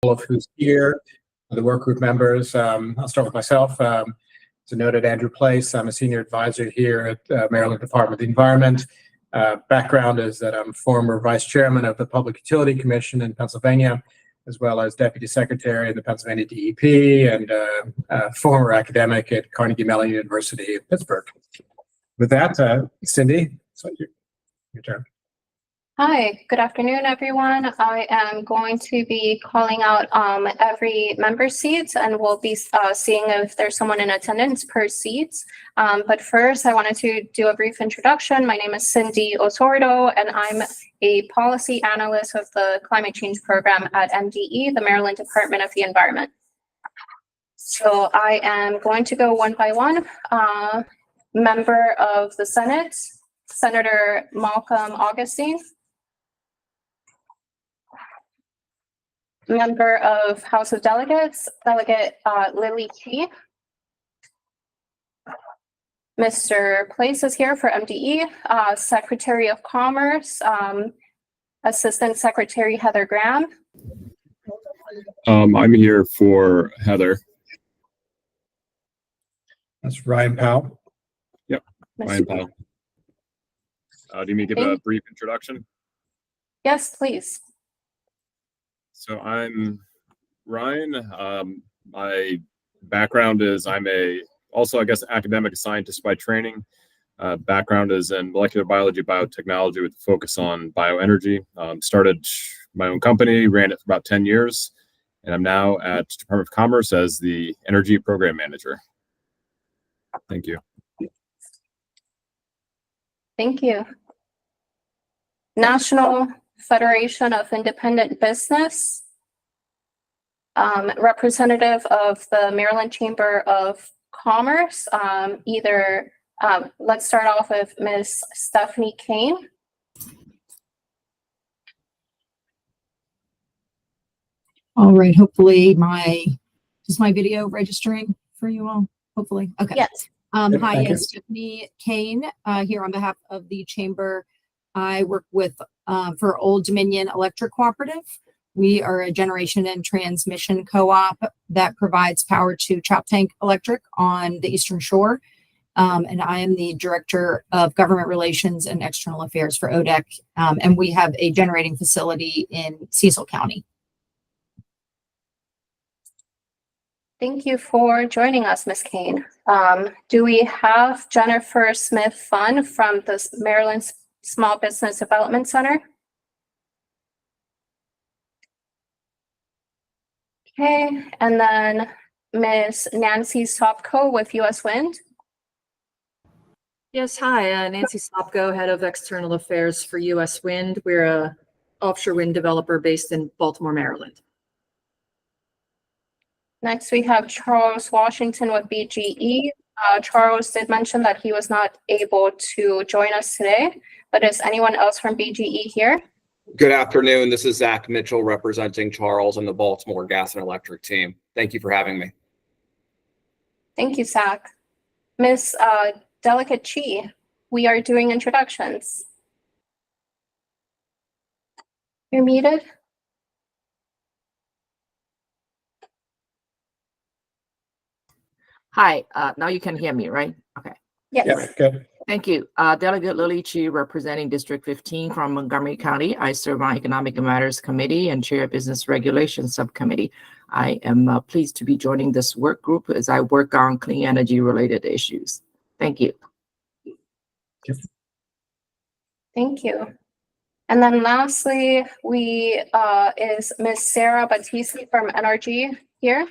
of who's here, the work group members. I'll start with myself. As noted, Andrew Place. I'm a senior advisor here at Maryland Department of the Environment. Background is that I'm former vice chairman of the Public Utility Commission in Pennsylvania, as well as deputy secretary in the Pennsylvania DEP and former academic at Carnegie Mellon University in Pittsburgh. With that, Cindy, so your turn. Hi, good afternoon, everyone. I am going to be calling out every member seat, and we'll be seeing if there's someone in attendance per seat. But first, I wanted to do a brief introduction. My name is Cindy Osordo, and I'm a policy analyst of the Climate Change Program at MDE, the Maryland Department of the Environment. So I am going to go one by one. Member of the Senate, Senator Malcolm Augustine. Member of House of Delegates, Delegate Lily Chi. Mr. Place is here for MDE. Secretary of Commerce, Assistant Secretary Heather Graham. I'm here for Heather. That's Ryan Powell. Yep, Ryan Powell. Do you mean to give a brief introduction? Yes, please. So I'm Ryan. My background is also, I guess, academic scientist by training. Background is in molecular biology, biotechnology with a focus on bioenergy. Started my own company, ran it for about 10 years, and I'm now at Department of Commerce as the Energy Program Manager. Thank you. Thank you. National Federation of Independent Business, representative of the Maryland Chamber of Commerce. Let's start off with Ms. Stephanie Kane. All right, hopefully is my video registering for you all? Hopefully, okay. Yes. Hi, yes, Stephanie Kane here on behalf of the Chamber. I work for Old Dominion Electric Cooperative. We are a generation and transmission co-op that provides power to Choptank Electric on the Eastern Shore. And I am the Director of Government Relations and External Affairs for ODEC. And we have a generating facility in Cecil County. Thank you for joining us, Ms. Kane. Do we have Jennifer Smith-Funn from the Maryland Small Business Development Center? Okay, and then Ms. Nancy Sopko with US Wind. Yes, hi, Nancy Sopko, Head of External Affairs for US Wind. We're a offshore wind developer based in Baltimore, Maryland. Next, we have Charles Washington with BGE. Charles did mention that he was not able to join us today, but is anyone else from BGE here? Good afternoon. This is Zach Mitchell representing Charles and the Baltimore Gas and Electric team. Thank you for having me. Thank you, Zach. Ms. Delegate Chi, we are doing introductions. You're muted. Hi, now you can hear me, right? Okay. Yes. Yeah, good. Thank you. Delegate Lily Chi, representing District 15 from Montgomery County. I serve on Economic Matters Committee and Chair Business Regulations Subcommittee. I am pleased to be joining this work group as I work on clean energy related issues. Thank you. Thank you. And then lastly, is Ms. Sarah Battisti from NRG here?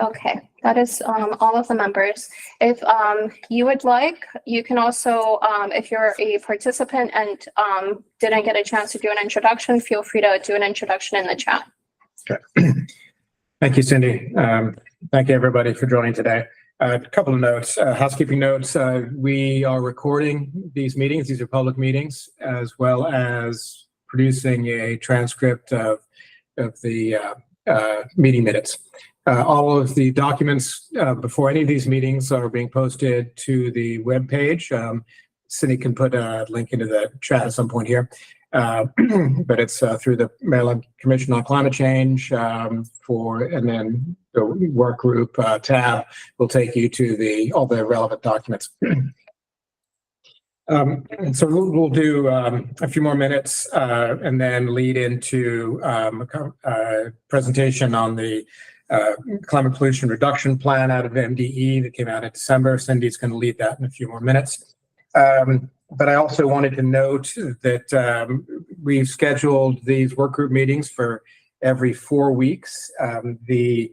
Okay, that is all of the members. If you would like, you can also, if you're a participant and didn't get a chance to do an introduction, feel free to do an introduction in the chat. Okay. Thank you, Cindy. Thank you, everybody, for joining today. A couple of notes, housekeeping notes. We are recording these meetings. These are public meetings, as well as producing a transcript of the meeting minutes. All of the documents before any of these meetings are being posted to the web page. Cindy can put a link into the chat at some point here. but it's through the Maryland Commission on Climate Change and then the work group tab will take you to all the relevant documents. And so we'll do a few more minutes and then lead into a presentation on the climate pollution reduction plan out of MDE that came out in December. Cindy's going to lead that in a few more minutes. But I also wanted to note that we've scheduled these work group meetings for every 4 weeks. The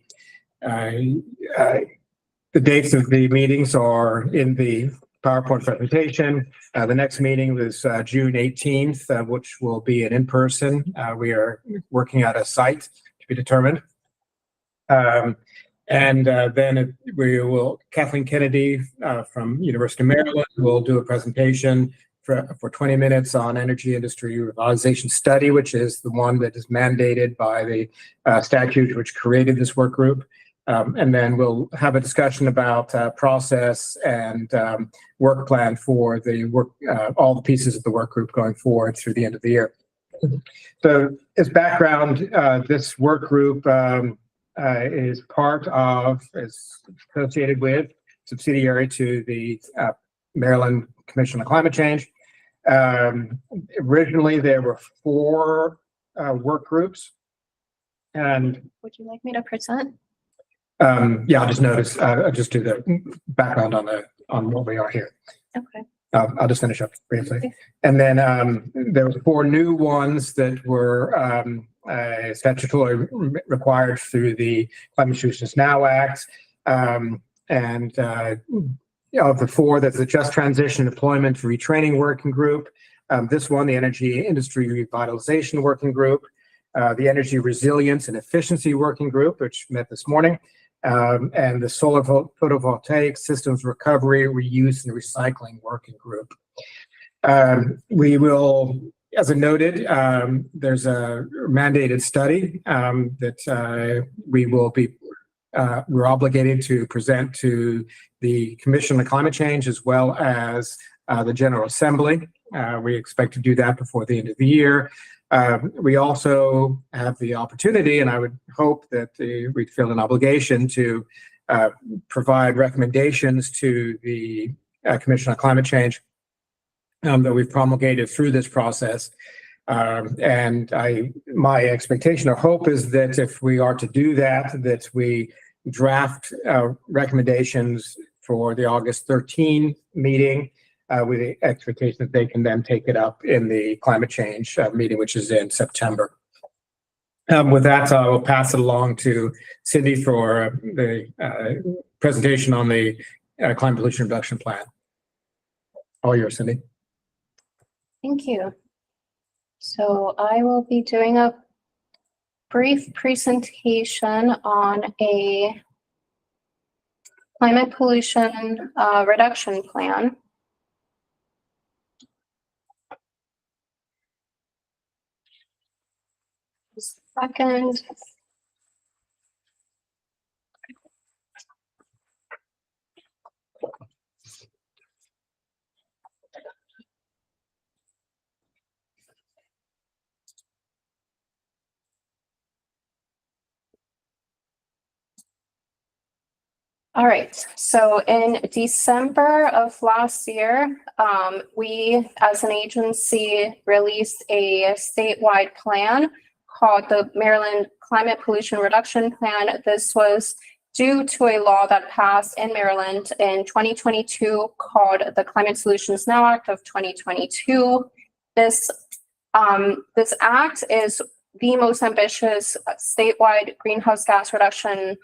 dates of the meetings are in the PowerPoint presentation. The next meeting was June 18th, which will be an in-person. We are working at a site to be determined. Then Kathleen Kennedy from University of Maryland will do a presentation for 20 minutes on energy industry revitalization study, which is the one that is mandated by the statute which created this work group. And then we'll have a discussion about process and work plan for the work, all the pieces of the work group going forward through the end of the year. So as background, this work group is associated with, subsidiary to the Maryland Commission on Climate Change. Originally, there were 4 work groups. And would you like me to present? yeah, I'll just do the background on what we are here. Okay. I'll just finish up briefly. Okay. And then there were 4 new ones that were statutorily required through the Climate Solutions Now Act. Of the 4, there's the Just Transition Employment Retraining Working Group. This one, the Energy Industry Revitalization Working Group. The Energy Resilience and Efficiency Working Group, which met this morning. And the Solar Photovoltaic Systems Recovery, Reuse, and Recycling Working Group. We will, as I noted, there's a mandated study that we're obligated to present to the Commission on Climate Change as well as the General Assembly. We expect to do that before the end of the year. We also have the opportunity, and I would hope that we'd feel an obligation to provide recommendations to the Commission on Climate Change that we've promulgated through this process. My expectation or hope is that if we are to do that, that we draft recommendations for the August 13 meeting with the expectation that they can then take it up in the climate change meeting, which is in September. With that, I will pass it along to Cindy for the presentation on the climate pollution reduction plan. All yours, Cindy. Thank you. So I will be doing a brief presentation on a climate pollution reduction plan. Just a second. All right, so in December of last year, we as an agency released a statewide plan called the Maryland Climate Pollution Reduction Plan. This was due to a law that passed in Maryland in 2022 called the Climate Solutions Now Act of 2022. This act is the most ambitious statewide greenhouse gas reduction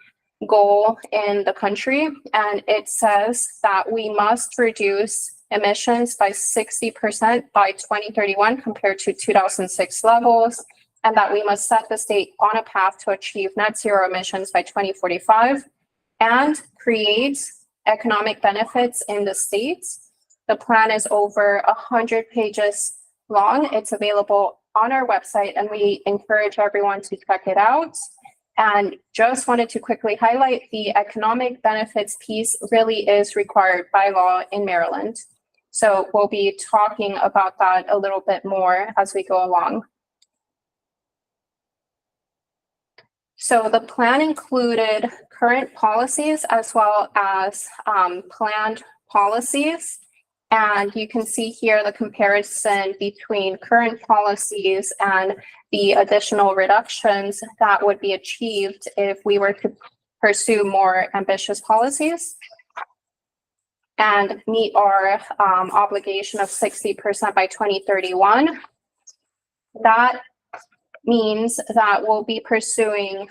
goal in the country, and it says that we must reduce emissions by 60% by 2031 compared to 2006 levels, and that we must set the state on a path to achieve net zero emissions by 2045 and create economic benefits in the states. The plan is over 100 pages long. It's available on our website, and we encourage everyone to check it out. And just wanted to quickly highlight the economic benefits piece really is required by law in Maryland. So we'll be talking about that a little bit more as we go along. So the plan included current policies as well as planned policies. And you can see here the comparison between current policies and the additional reductions that would be achieved if we were to pursue more ambitious policies and meet our obligation of 60% by 2031. That means that we'll be pursuing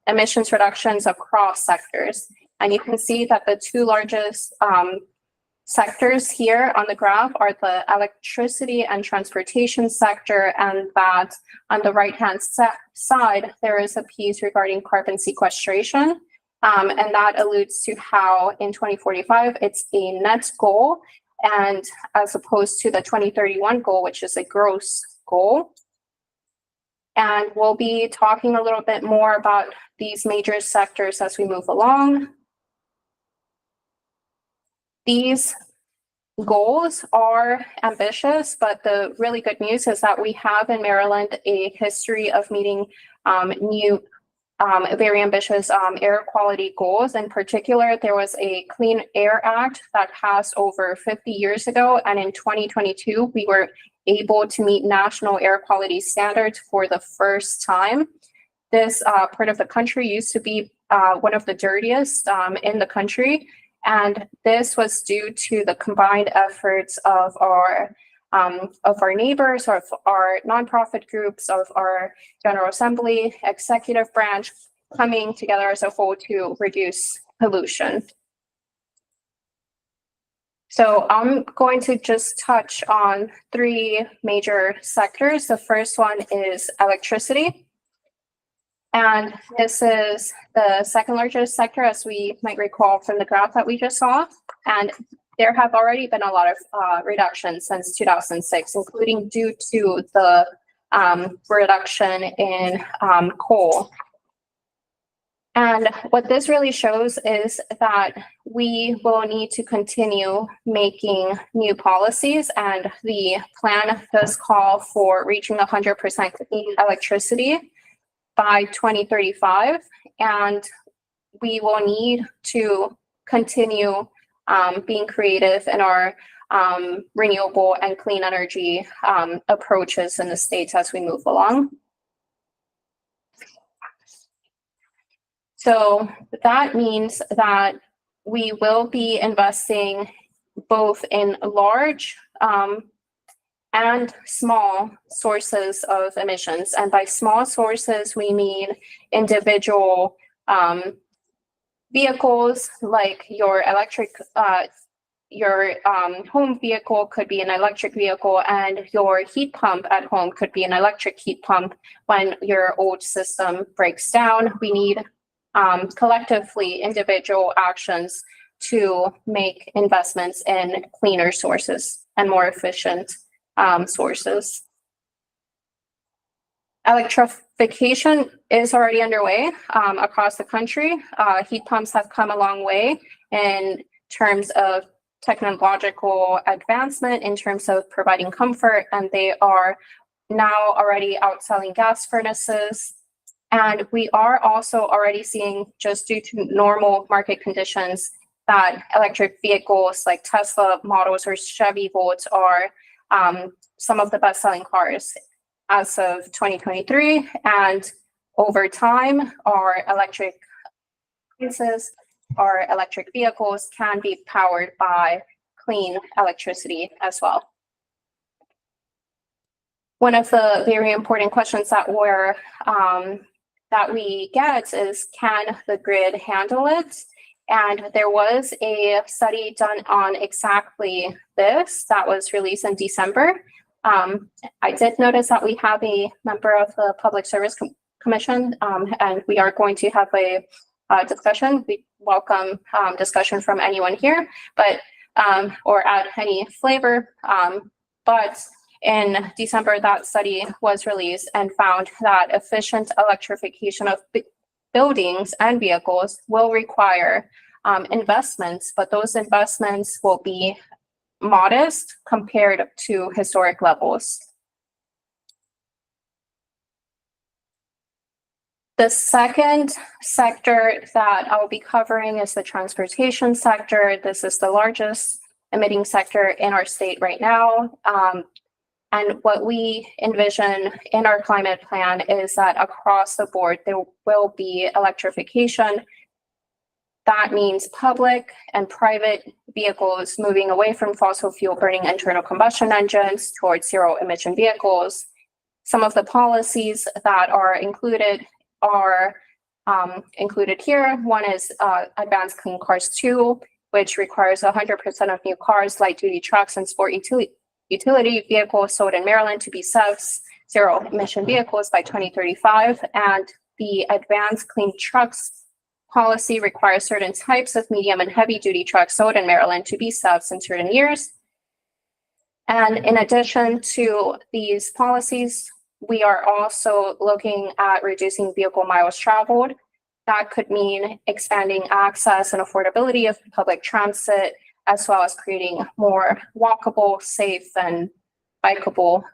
emissions reductions across sectors. And you can see that the two largest sectors here on the graph are the electricity and transportation sector, and that on the right-hand side, there is a piece regarding carbon sequestration. And that alludes to how in 2045, it's a net goal, and as opposed to the 2031 goal, which is a gross goal. And we'll be talking a little bit more about these major sectors as we move along. These goals are ambitious, but the really good news is that we have in Maryland a history of meeting new very ambitious air quality goals. In particular, there was a Clean Air Act that passed over 50 years ago, and in 2022, we were able to meet national air quality standards for the first time. This part of the country used to be one of the dirtiest in the country, and this was due to the combined efforts of our neighbors, of our nonprofit groups, of our General Assembly, executive branch, coming together as a whole to reduce pollution. So I'm going to just touch on three major sectors. The first one is electricity. And this is the second largest sector, as we might recall from the graph that we just saw. And there have already been a lot of reductions since 2006, including due to the reduction in coal. And what this really shows is that we will need to continue making new policies, and the plan does call for reaching 100% clean electricity by 2035, and we will need to continue being creative in our renewable and clean energy approaches in the states as we move along. So that means that we will be investing both in large and small sources of emissions. And by small sources, we mean individual vehicles, like your electric, your home vehicle could be an electric vehicle, and your heat pump at home could be an electric heat pump. When your old system breaks down, we need collectively individual actions to make investments in cleaner sources and more efficient sources. Electrification is already underway across the country. Heat pumps have come a long way in terms of technological advancement, in terms of providing comfort, and they are now already outselling gas furnaces. And we are also already seeing, just due to normal market conditions, that electric vehicles like Tesla models or Chevy Volts are some of the best-selling cars as of 2023. And over time, our electric appliances, our electric vehicles can be powered by clean electricity as well. One of the very important questions that we get is, can the grid handle it? And there was a study done on exactly this that was released in December. I did notice that we have a member of the Public Service Commission, and we are going to have a discussion. We welcome discussion from anyone here, but or add any flavor. But in December, that study was released and found that efficient electrification of buildings and vehicles will require investments, but those investments will be modest compared to historic levels. The second sector that I'll be covering is the transportation sector. This is the largest emitting sector in our state right now. And what we envision in our climate plan is that across the board, there will be electrification. That means public and private vehicles moving away from fossil fuel burning internal combustion engines towards zero emission vehicles. Some of the policies that are included here. One is Advanced Clean Cars 2, which requires 100% of new cars, light duty trucks, and sport utility vehicles sold in Maryland to be zero emission vehicles by 2035. And the Advanced Clean Trucks policy requires certain types of medium and heavy duty trucks sold in Maryland to be SEVs in certain years. And in addition to these policies, we are also looking at reducing vehicle miles traveled. That could mean expanding access and affordability of public transit, as well as creating more walkable, safe, and bikeable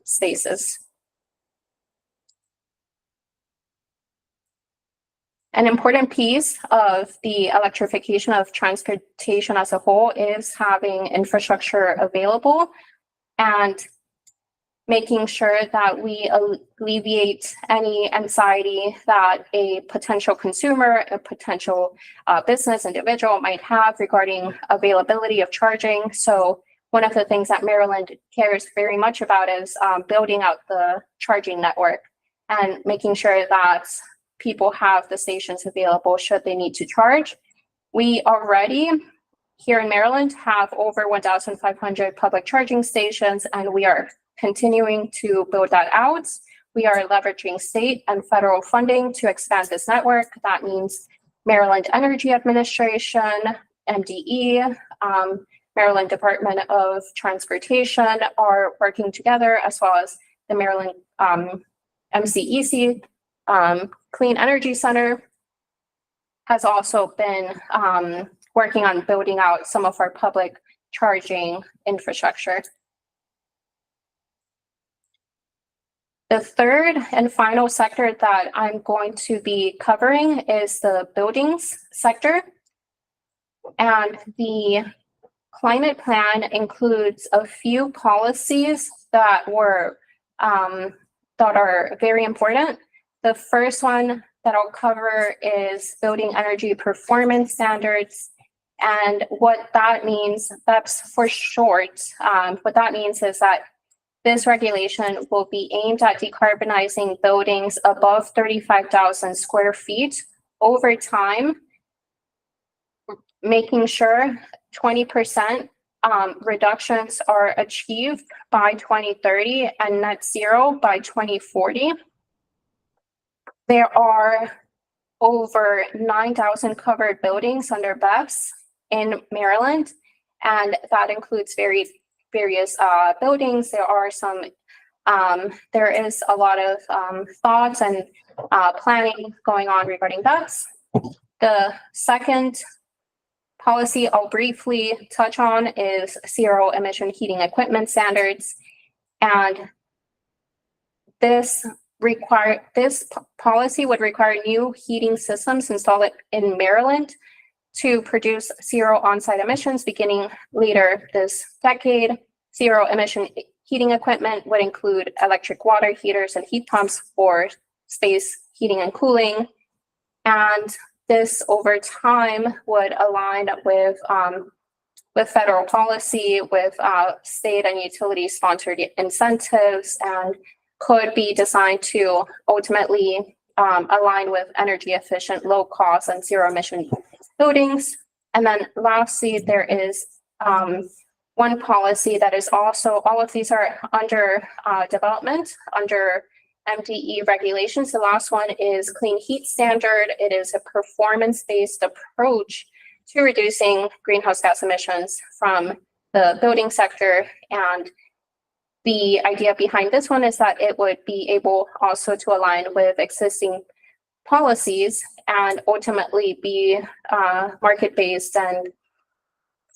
spaces. An important piece of the electrification of transportation as a whole is having infrastructure available and making sure that we alleviate any anxiety that a potential consumer, a potential business individual might have regarding availability of charging. So one of the things that Maryland cares very much about is building out the charging network and making sure that people have the stations available should they need to charge. We already here in Maryland have over 1,500 public charging stations, and we are continuing to build that out. We are leveraging state and federal funding to expand this network. That means Maryland Energy Administration, MDE, Maryland Department of Transportation are working together, as well as the Maryland MCEC Clean Energy Center has also been working on building out some of our public charging infrastructure. The third and final sector that I'm going to be covering is the buildings sector. And the climate plan includes a few policies that are very important. The first one that I'll cover is building energy performance standards. And what that means, that's for short, what that means is that this regulation will be aimed at decarbonizing buildings above 35,000 square feet over time, making sure 20% reductions are achieved by 2030 and net zero by 2040. There are over 9,000 covered buildings under BEPS in Maryland, and that includes various buildings. There is a lot of thoughts and planning going on regarding BEPS. The second policy I'll briefly touch on is zero emission heating equipment standards. And this policy would require new heating systems installed in Maryland to produce zero on-site emissions beginning later this decade. Zero emission heating equipment would include electric water heaters and heat pumps for space heating and cooling. And this over time would align with federal policy, with state and utility sponsored incentives, and could be designed to ultimately align with energy efficient, low cost, and zero emission buildings. And then lastly, there is one policy that is also, all of these are under development under MDE regulations. The last one is Clean Heat Standard. It is a performance-based approach to reducing greenhouse gas emissions from the building sector. And the idea behind this one is that it would be able also to align with existing policies and ultimately be market-based and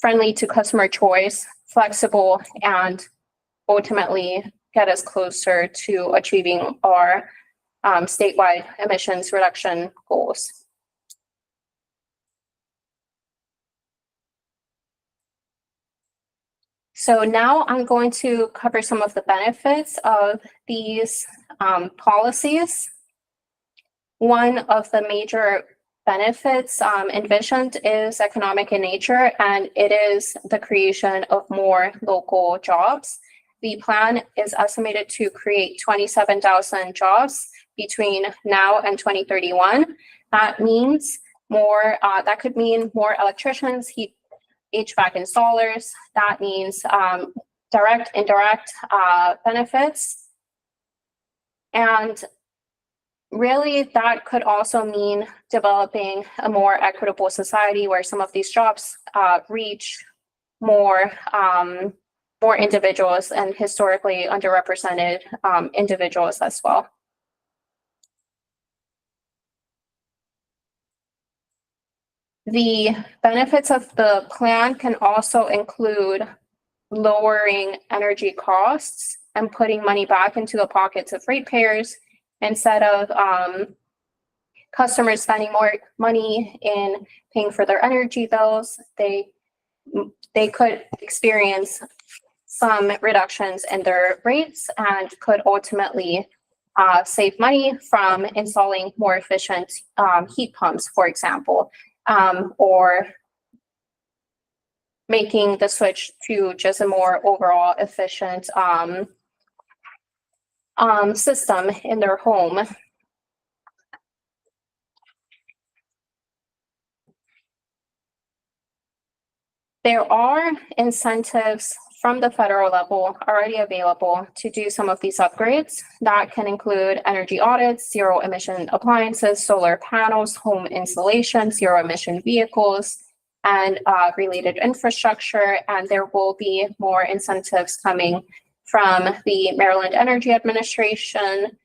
friendly to customer choice flexible and ultimately get us closer to achieving our statewide emissions reduction goals. So now I'm going to cover some of the benefits of these policies. One of the major benefits envisioned is economic in nature, and it is the creation of more local jobs. The plan is estimated to create 27,000 jobs between now and 2031. That means more, that could mean more electricians, HVAC installers. That means direct, indirect benefits. And really, that could also mean developing a more equitable society where some of these jobs reach more individuals and historically underrepresented individuals as well. The benefits of the plan can also include lowering energy costs and putting money back into the pockets of ratepayers instead of customers spending more money in paying for their energy bills. They could experience some reductions in their rates and could ultimately save money from installing more efficient heat pumps, for example, or making the switch to just a more overall efficient system in their home. There are incentives from the federal level already available to do some of these upgrades. That can include energy audits, zero emission appliances, solar panels, home insulation, zero emission vehicles, and related infrastructure. And there will be more incentives coming from the Maryland Energy Administration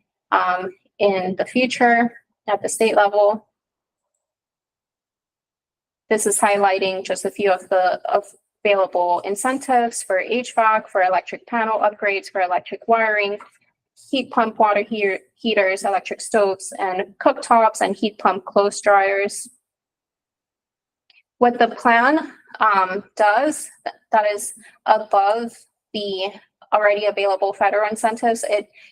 in the future at the state level. This is highlighting just a few of the available incentives for HVAC, for electric panel upgrades, for electric wiring, heat pump water heaters, electric stoves and cooktops, and heat pump clothes dryers. What the plan does that is above the already available federal incentives,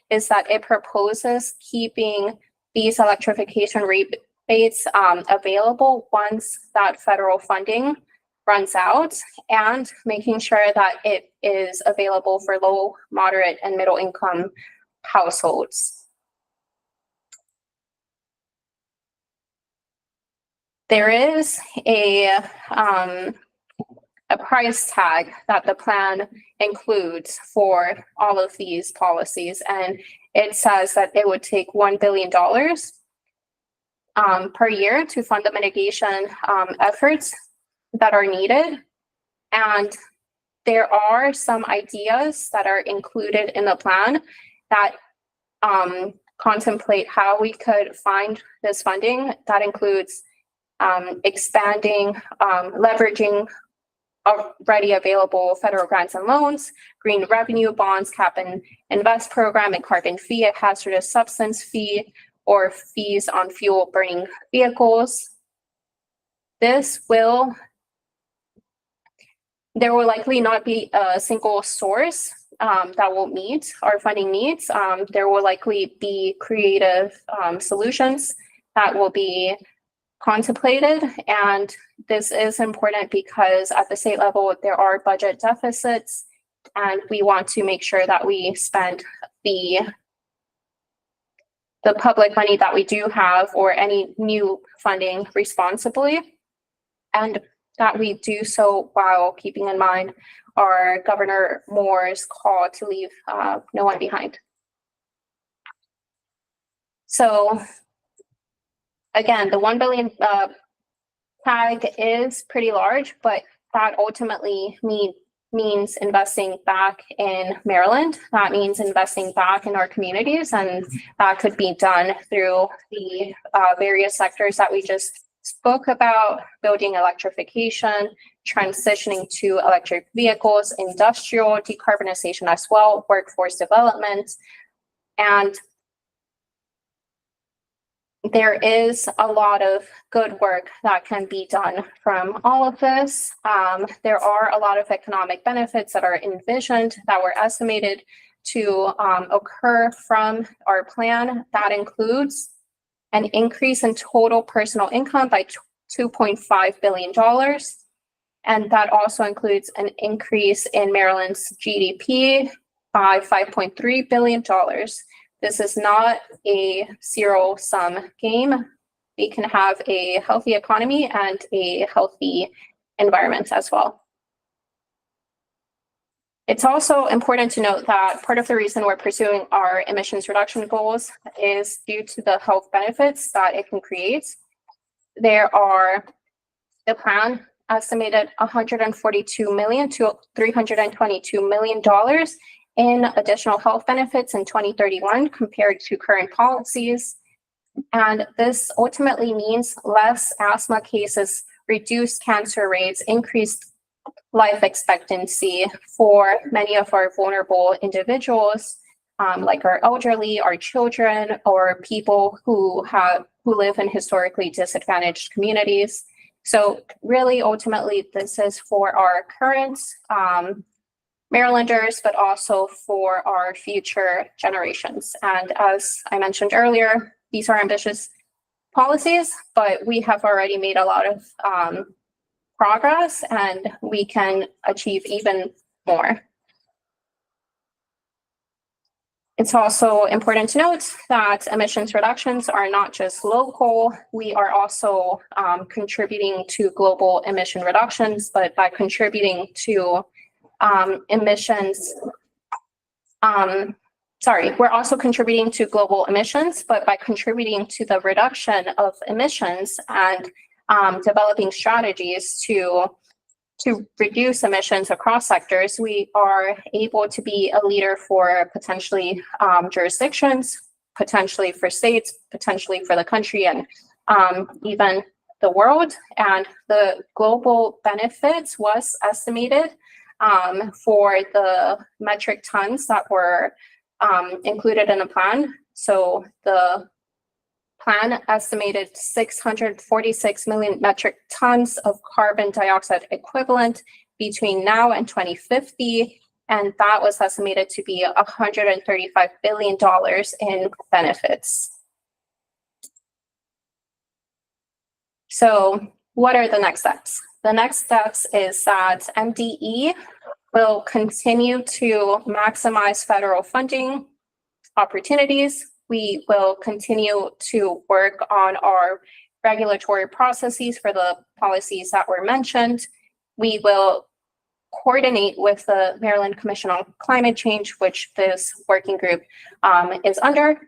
is that it proposes keeping these electrification rebates available once that federal funding runs out, and making sure that it is available for low, moderate, and middle income households. There is a price tag that the plan includes for all of these policies, and it says that it would take $1 billion per year to fund the mitigation efforts that are needed. And there are some ideas that are included in the plan that contemplate how we could find this funding. That includes expanding, leveraging already available federal grants and loans, green revenue bonds, cap and invest program, and carbon fee, a hazardous substance fee, or fees on fuel burning vehicles. There will likely not be a single source that will meet our funding needs. There will likely be creative solutions that will be contemplated, and this is important because at the state level there are budget deficits, and we want to make sure that we spend the public money that we do have, or any new funding, responsibly, and that we do so while keeping in mind our Governor Moore's call to leave no one behind. So again, the $1 billion tag is pretty large, but that ultimately means investing back in Maryland. That means investing back in our communities, and that could be done through the various sectors that we just spoke about building electrification, transitioning to electric vehicles, industrial decarbonization as well, workforce development, and there is a lot of good work that can be done from all of this. There are a lot of economic benefits that are envisioned that were estimated to occur from our plan. That includes an increase in total personal income by $2.5 billion. And that also includes an increase in Maryland's GDP by $5.3 billion. This is not a zero-sum game. We can have a healthy economy and a healthy environment as well. It's also important to note that part of the reason we're pursuing our emissions reduction goals is due to the health benefits that it can create. The plan estimated $142 million to $322 million in additional health benefits in 2031 compared to current policies. And this ultimately means less asthma cases, reduced cancer rates, increased life expectancy for many of our vulnerable individuals, like our elderly, our children, or people who live in historically disadvantaged communities. So really, ultimately, this is for our current Marylanders, but also for our future generations. And as I mentioned earlier, these are ambitious policies, but we have already made a lot of progress, and we can achieve even more. It's also important to note that emissions reductions are not just local. We are also contributing to global emission reductions, but by contributing to we're also contributing to global emissions, but by contributing to the reduction of emissions and developing strategies to reduce emissions across sectors, we are able to be a leader for potentially jurisdictions, potentially for states, potentially for the country, and even the world. And the global benefits was estimated for the metric tons that were included in the plan. So the plan estimated 646 million metric tons of carbon dioxide equivalent between now and 2050. And that was estimated to be $135 billion in benefits. So what are the next steps? The next steps is that MDE will continue to maximize federal funding opportunities. We will continue to work on our regulatory processes for the policies that were mentioned. We will coordinate with the Maryland Commission on Climate Change, which this working group is under.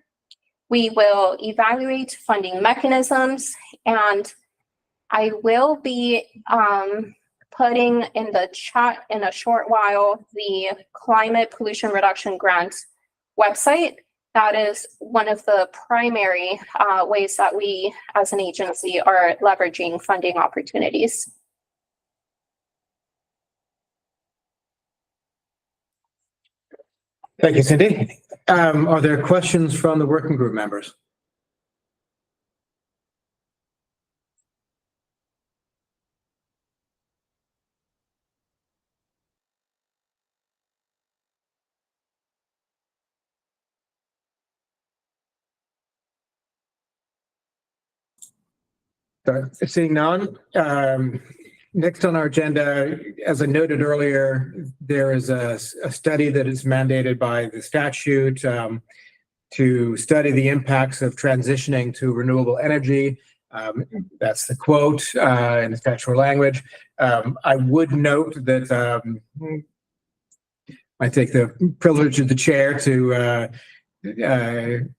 We will evaluate funding mechanisms, and I will be putting in the chat in a short while the Climate Pollution Reduction Grant website. That is one of the primary ways that we as an agency are leveraging funding opportunities. Thank you, Cindy. Are there questions from the working group members? Seeing none, next on our agenda, as I noted earlier, there is a study that is mandated by the statute to study the impacts of transitioning to renewable energy. That's the quote in the statutory language. I would note that I take the privilege of the chair to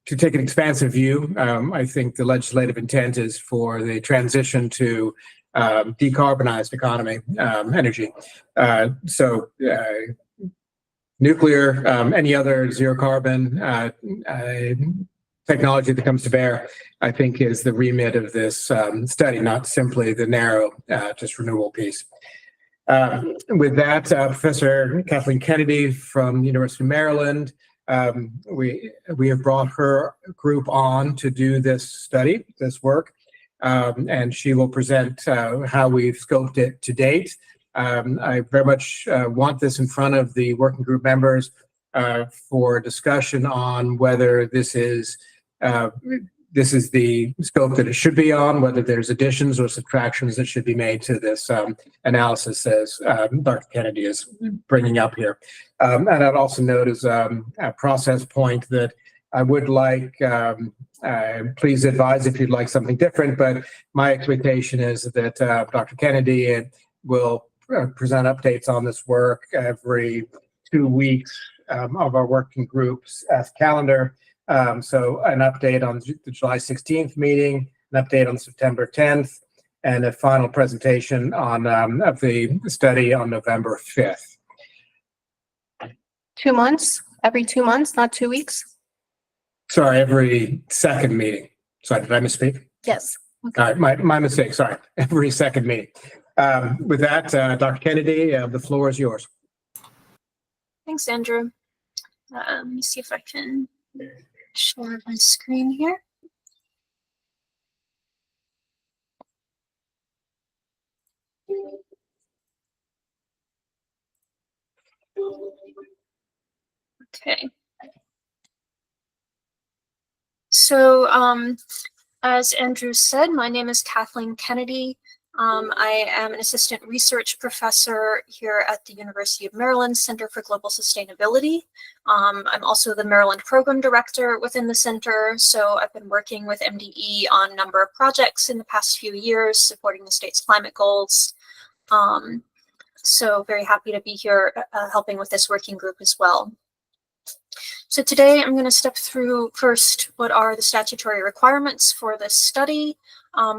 take an expansive view. I think the legislative intent is for the transition to decarbonized economy, energy. So nuclear, any other zero carbon technology that comes to bear, I think, is the remit of this study, not simply the narrow, just renewable piece. With that, Professor Kathleen Kennedy from the University of Maryland, we have brought her group on to do this study, this work, and she will present how we've scoped it to date. I very much want this in front of the working group members for discussion on whether this is the scope that it should be on, whether there's additions or subtractions that should be made to this analysis, as Dr. Kennedy is bringing up here. And I'd also note as a process point that I would like, please advise if you'd like something different, but my expectation is that Dr. Kennedy will present updates on this work every 2 weeks of our working groups as calendar. So an update on the July 16th meeting, an update on September 10th, and a final presentation on of the study on November 5th. 2 months, every 2 months, not 2 weeks? Sorry, every second meeting. Sorry, did I misspeak? Yes. All right, my mistake, sorry. Every second meeting. With that, Dr. Kennedy, the floor is yours. Thanks, Andrew. Let me see if I can share my screen here. Okay. So, as Andrew said, my name is Kathleen Kennedy. I am an assistant research professor here at the University of Maryland Center for Global Sustainability. I'm also the Maryland Program Director within the center, so I've been working with MDE on a number of projects in the past few years, supporting the state's climate goals. So very happy to be here helping with this working group as well. So today I'm going to step through first what are the statutory requirements for this study,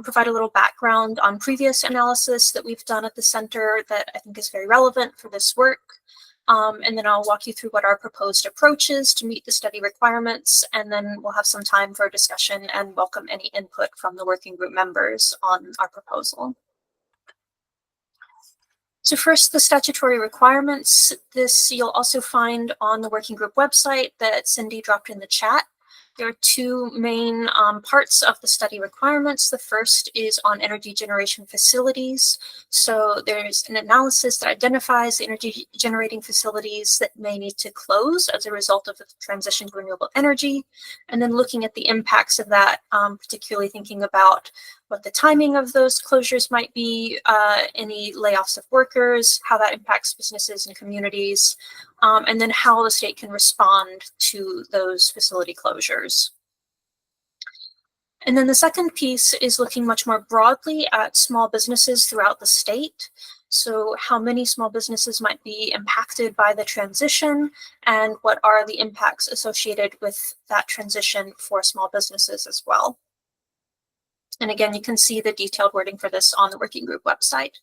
provide a little background on previous analysis that we've done at the center that I think is very relevant for this work. And then I'll walk you through what our proposed approach is to meet the study requirements, and then we'll have some time for discussion and welcome any input from the working group members on our proposal. So first, the statutory requirements. This you'll also find on the working group website that Cindy dropped in the chat. There are two main parts of the study requirements. The first is on energy generation facilities. So there's an analysis that identifies the energy generating facilities that may need to close as a result of the transition to renewable energy, and then looking at the impacts of that, particularly thinking about what the timing of those closures might be, any layoffs of workers, how that impacts businesses and communities, and then how the state can respond to those facility closures. And then the second piece is looking much more broadly at small businesses throughout the state. So how many small businesses might be impacted by the transition, and what are the impacts associated with that transition for small businesses as well. And again, you can see the detailed wording for this on the working group website.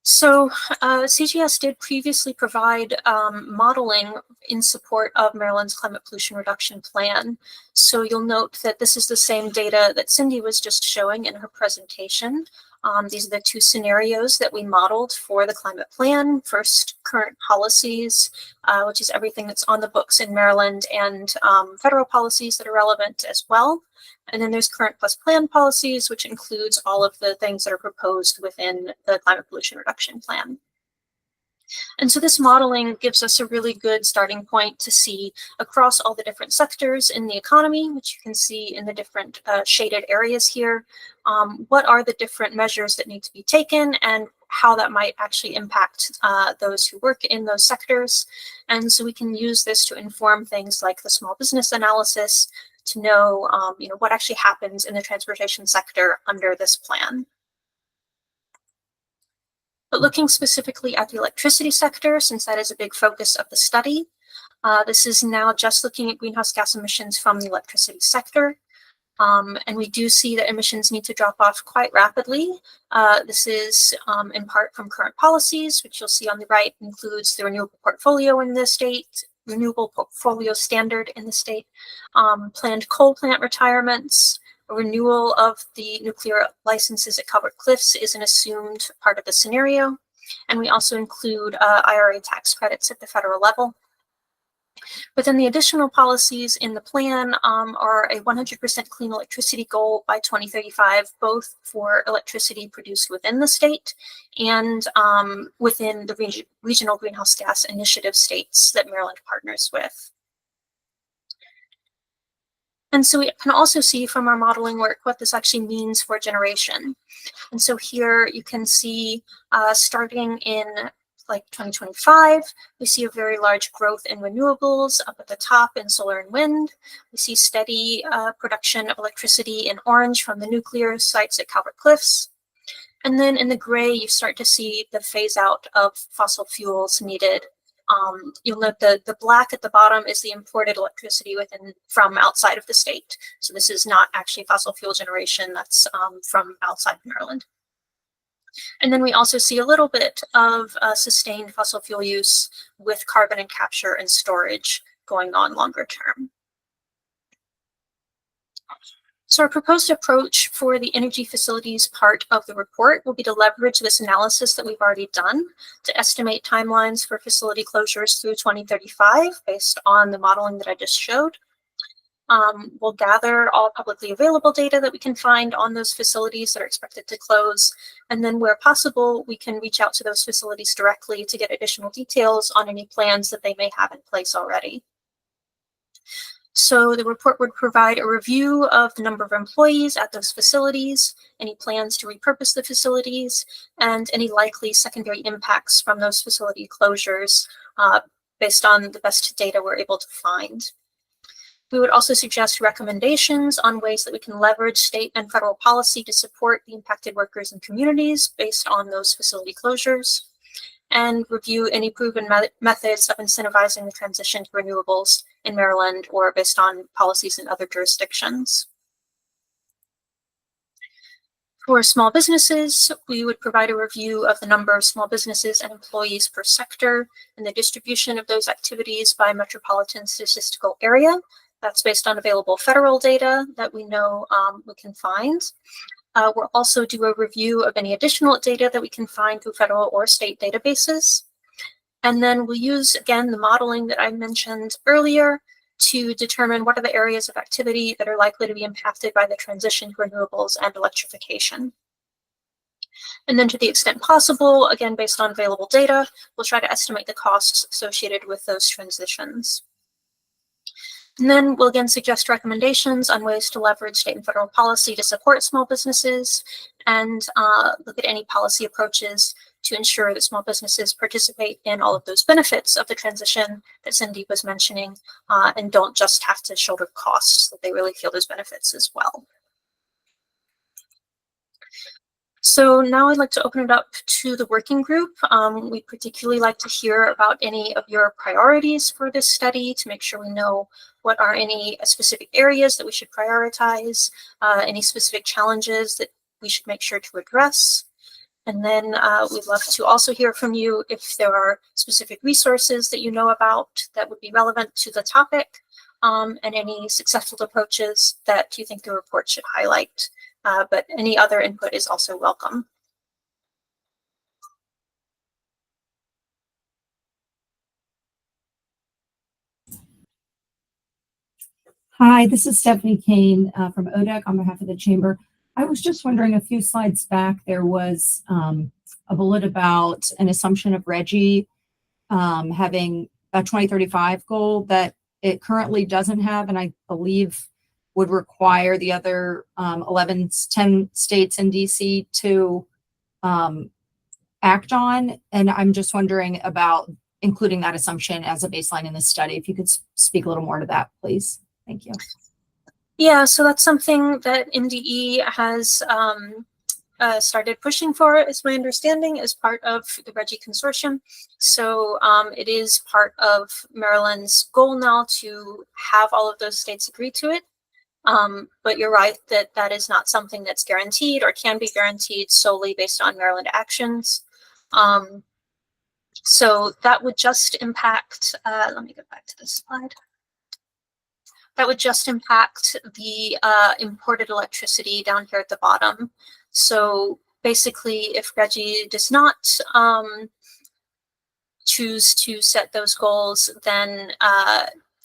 So CGS did previously provide modeling in support of Maryland's climate pollution reduction plan. So you'll note that this is the same data that Cindy was just showing in her presentation. These are the two scenarios that we modeled for the climate plan. First, current policies, which is everything that's on the books in Maryland, and federal policies that are relevant as well. And then there's current plus plan policies, which includes all of the things that are proposed within the climate pollution reduction plan. And so this modeling gives us a really good starting point to see across all the different sectors in the economy, which you can see in the different shaded areas here, what are the different measures that need to be taken and how that might actually impact those who work in those sectors. And so we can use this to inform things like the small business analysis to know, what actually happens in the transportation sector under this plan. But looking specifically at the electricity sector, since that is a big focus of the study, this is now just looking at greenhouse gas emissions from the electricity sector. And we do see that emissions need to drop off quite rapidly. This is in part from current policies, which you'll see on the right includes the renewable portfolio in the state, renewable portfolio standard in the state, planned coal plant retirements, a renewal of the nuclear licenses at Calvert Cliffs is an assumed part of the scenario. And we also include IRA tax credits at the federal level. But then the additional policies in the plan are a 100% clean electricity goal by 2035, both for electricity produced within the state and within the regional greenhouse gas initiative states that Maryland partners with. And so we can also see from our modeling work what this actually means for generation. And so here you can see starting in like 2025, we see a very large growth in renewables up at the top in solar and wind. We see steady production of electricity in orange from the nuclear sites at Calvert Cliffs. And then in the gray, you start to see the phase out of fossil fuels needed. You'll note the black at the bottom is the imported electricity from outside of the state. So this is not actually fossil fuel generation, that's from outside Maryland. And then we also see a little bit of sustained fossil fuel use with carbon and capture and storage going on longer term. So our proposed approach for the energy facilities part of the report will be to leverage this analysis that we've already done to estimate timelines for facility closures through 2035 based on the modeling that I just showed. We'll gather all publicly available data that we can find on those facilities that are expected to close. And then where possible, we can reach out to those facilities directly to get additional details on any plans that they may have in place already. So the report would provide a review of the number of employees at those facilities, any plans to repurpose the facilities, and any likely secondary impacts from those facility closures based on the best data we're able to find. We would also suggest recommendations on ways that we can leverage state and federal policy to support the impacted workers and communities based on those facility closures, and review any proven methods of incentivizing the transition to renewables in Maryland or based on policies in other jurisdictions. For small businesses, we would provide a review of the number of small businesses and employees per sector and the distribution of those activities by metropolitan statistical area. That's based on available federal data that we know we can find. We'll also do a review of any additional data that we can find through federal or state databases. And then we'll use, again, the modeling that I mentioned earlier to determine what are the areas of activity that are likely to be impacted by the transition to renewables and electrification. And then to the extent possible, again, based on available data, we'll try to estimate the costs associated with those transitions. And then we'll again suggest recommendations on ways to leverage state and federal policy to support small businesses and look at any policy approaches to ensure that small businesses participate in all of those benefits of the transition that Cindy was mentioning and don't just have to shoulder costs, that they really feel those benefits as well. So now I'd like to open it up to the working group. We particularly like to hear about any of your priorities for this study to make sure we know what are any specific areas that we should prioritize, any specific challenges that we should make sure to address. And then we'd love to also hear from you if there are specific resources that you know about that would be relevant to the topic, and any successful approaches that you think the report should highlight. But any other input is also welcome. Hi, this is Stephanie Kane from ODEC on behalf of the Chamber. I was just wondering, a few slides back, there was a bullet about an assumption of RGGI having a 2035 goal that it currently doesn't have, and I believe would require the other 10 states in DC to act on. And I'm just wondering about including that assumption as a baseline in this study. If you could speak a little more to that, please. Thank you. Yeah, so that's something that NDE has started pushing for, is my understanding, as part of the RGGI consortium. So it is part of Maryland's goal now to have all of those states agree to it. But you're right that that is not something that's guaranteed or can be guaranteed solely based on Maryland actions. So that would just impact, let me get back to this slide. That would just impact the imported electricity down here at the bottom. So basically, if RGGI does not choose to set those goals, then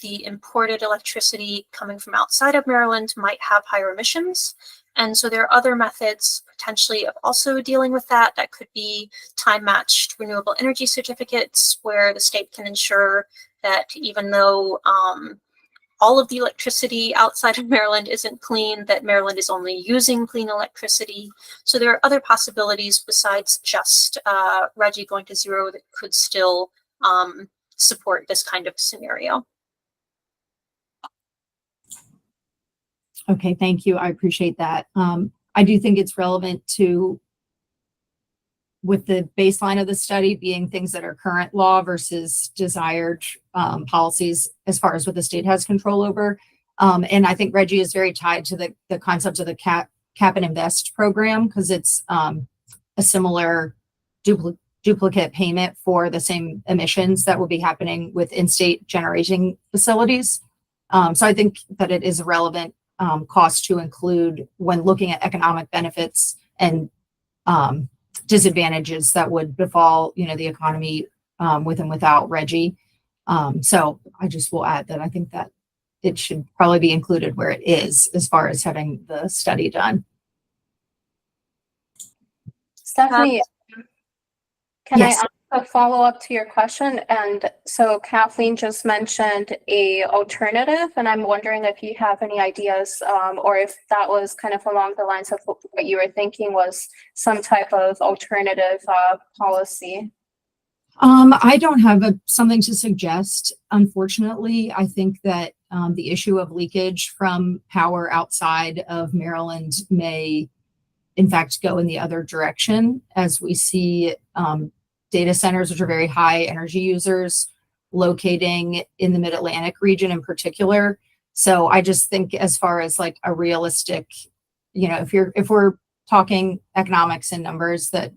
the imported electricity coming from outside of Maryland might have higher emissions. And so there are other methods potentially of also dealing with that. That could be time-matched renewable energy certificates, where the state can ensure that even though all of the electricity outside of Maryland isn't clean, that Maryland is only using clean electricity. So there are other possibilities besides just RGGI going to zero that could still support this kind of scenario. Okay, thank you. I appreciate that. I do think it's relevant to, with the baseline of the study being things that are current law versus desired policies as far as what the state has control over. And I think RGGI is very tied to the concept of the cap and invest program, because it's a similar duplicate payment for the same emissions that will be happening with in-state generating facilities. So I think that it is a relevant cost to include when looking at economic benefits and disadvantages that would befall, the economy with and without RGGI. So I just will add that I think that it should probably be included where it is as far as having the study done. Stephanie, can Yes. I ask a follow-up to your question? And so Kathleen just mentioned a alternative, and I'm wondering if you have any ideas, or if that was kind of along the lines of what you were thinking was some type of alternative policy. I don't have something to suggest. Unfortunately, I think that the issue of leakage from power outside of Maryland may, in fact, go in the other direction, as we see data centers, which are very high energy users, locating in the Mid-Atlantic region in particular. So I just think, as far as like a realistic, if we're talking economics and numbers, that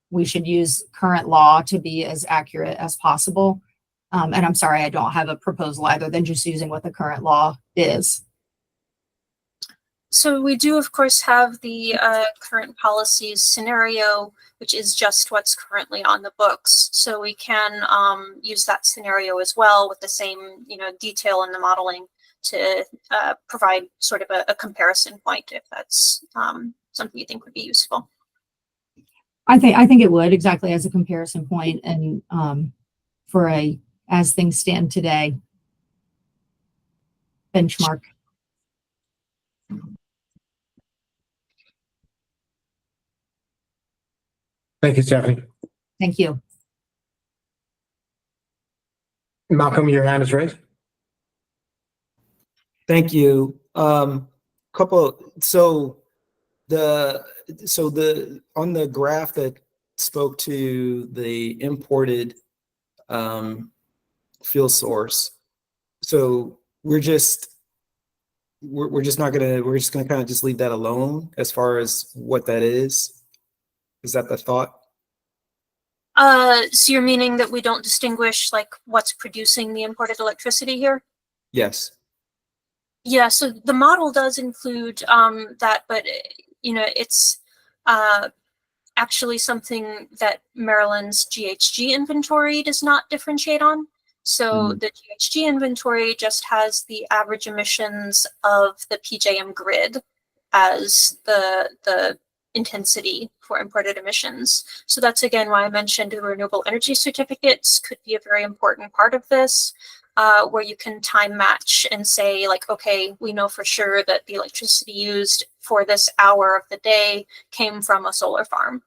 we should use current law to be as accurate as possible. And I'm sorry, I don't have a proposal other than just using what the current law is. So we do, of course, have the current policies scenario, which is just what's currently on the books. So we can use that scenario as well with the same, detail in the modeling to provide sort of a comparison point, if that's something you think would be useful. I think it would, exactly, as a comparison point, and for a as things stand today benchmark. Thank you, Stephanie. Thank you. Malcolm, your hand is raised. Thank you. On the graph that spoke to the imported fuel source, so we're just gonna kind of just leave that alone as far as what that is. Is that the thought? So you're meaning that we don't distinguish like what's producing the imported electricity here? Yes. Yeah, so the model does include that, but it's actually something that Maryland's GHG inventory does not differentiate on. So the GHG inventory just has the average emissions of the PJM grid as the intensity for imported emissions. So that's again why I mentioned the renewable energy certificates could be a very important part of this. Where you can time match and say, like, okay, we know for sure that the electricity used for this hour of the day came from a solar farm.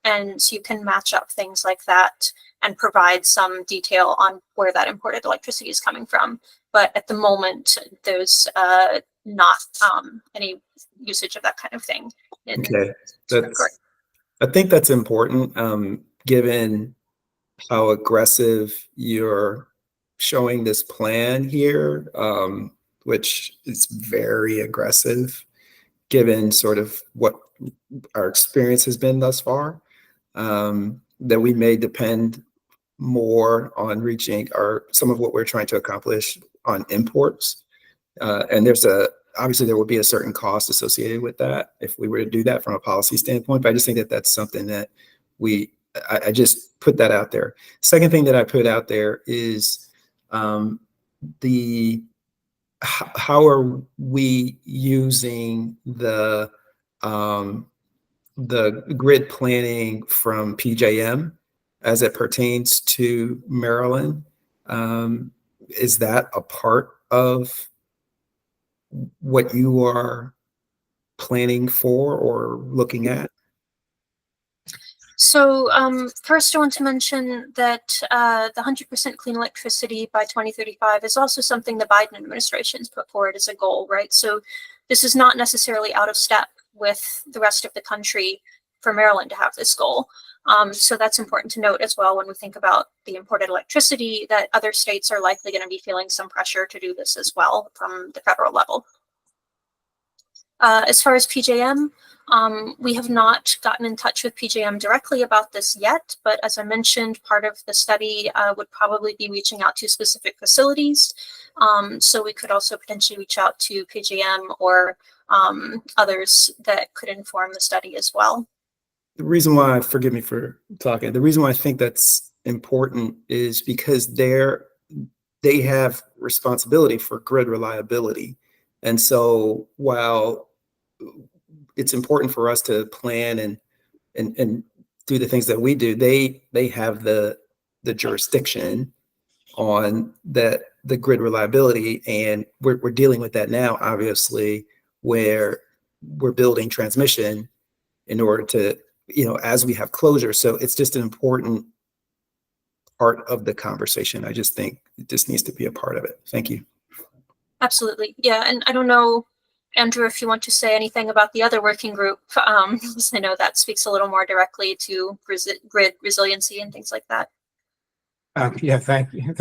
And so you can match up things like that and provide some detail on where that imported electricity is coming from. But at the moment, there's not any usage of that kind of thing. Okay. I think that's important, given how aggressive you're showing this plan here, which is very aggressive given sort of what our experience has been thus far, that we may depend more on reaching some of what we're trying to accomplish on imports. And obviously there will be a certain cost associated with that if we were to do that from a policy standpoint, but I just think that that's something that I just put that out there. Second thing that I put out there is how are we using the grid planning from PJM as it pertains to Maryland? Is that a part of what you are planning for or looking at? So first I want to mention that the 100% clean electricity by 2035 is also something the Biden administration's put forward as a goal, right? So this is not necessarily out of step with the rest of the country for Maryland to have this goal. So that's important to note as well when we think about the imported electricity, that other states are likely going to be feeling some pressure to do this as well from the federal level. As far as PJM, we have not gotten in touch with PJM directly about this yet, but as I mentioned, part of the study would probably be reaching out to specific facilities. So we could also potentially reach out to PJM or others that could inform the study as well. The reason why, forgive me for talking, the reason why I think that's important is because they have responsibility for grid reliability. And so while it's important for us to plan and do the things that we do, they have the jurisdiction on the grid reliability, and we're dealing with that now, obviously, where we're building transmission in order to, as we have closure. So it's just an important part of the conversation. I just think it just needs to be a part of it. Thank you. Absolutely. Yeah. And I don't know, Andrew, if you want to say anything about the other working group, because I know that speaks a little more directly to grid resiliency and things like that. Yeah, thank you.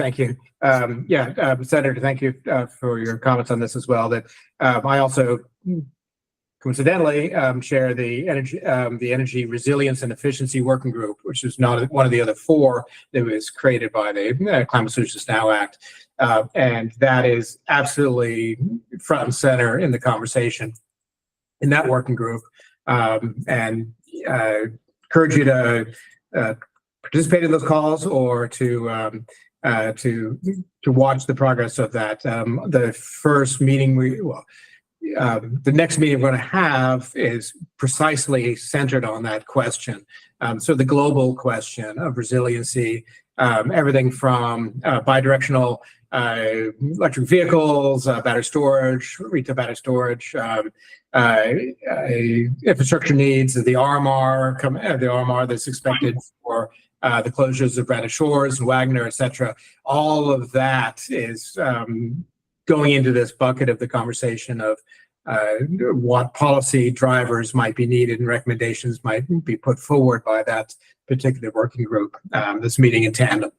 Senator, thank you for your comments on this as well. That I also coincidentally share the energy resilience and efficiency working group, which is not one of the other four that was created by the Climate Solutions Now Act. And that is absolutely front and center in the conversation in that working group. And encourage you to participate in those calls or to watch the progress of that. The first meeting the next meeting we're going to have is precisely centered on that question. So the global question of resiliency, everything from bidirectional electric vehicles, battery storage, retail battery storage, infrastructure needs, the RMR that's expected for the closures of Granite Shores and Wagner, et cetera. All of that is going into this bucket of the conversation of what policy drivers might be needed and recommendations might be put forward by that particular working group that's meeting in tandem.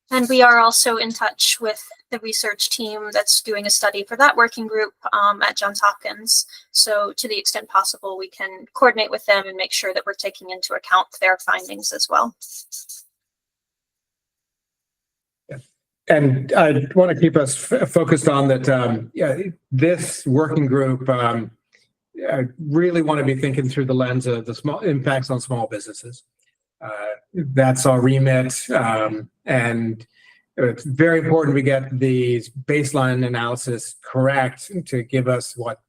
And we are also in touch with the research team that's doing a study for that working group at Johns Hopkins. So to the extent possible, we can coordinate with them and make sure that we're taking into account their findings as well. And I want to keep us focused on that. This working group I really want to be thinking through the lens of the small impacts on small businesses. That's our remit, and it's very important we get these baseline analysis correct to give us what,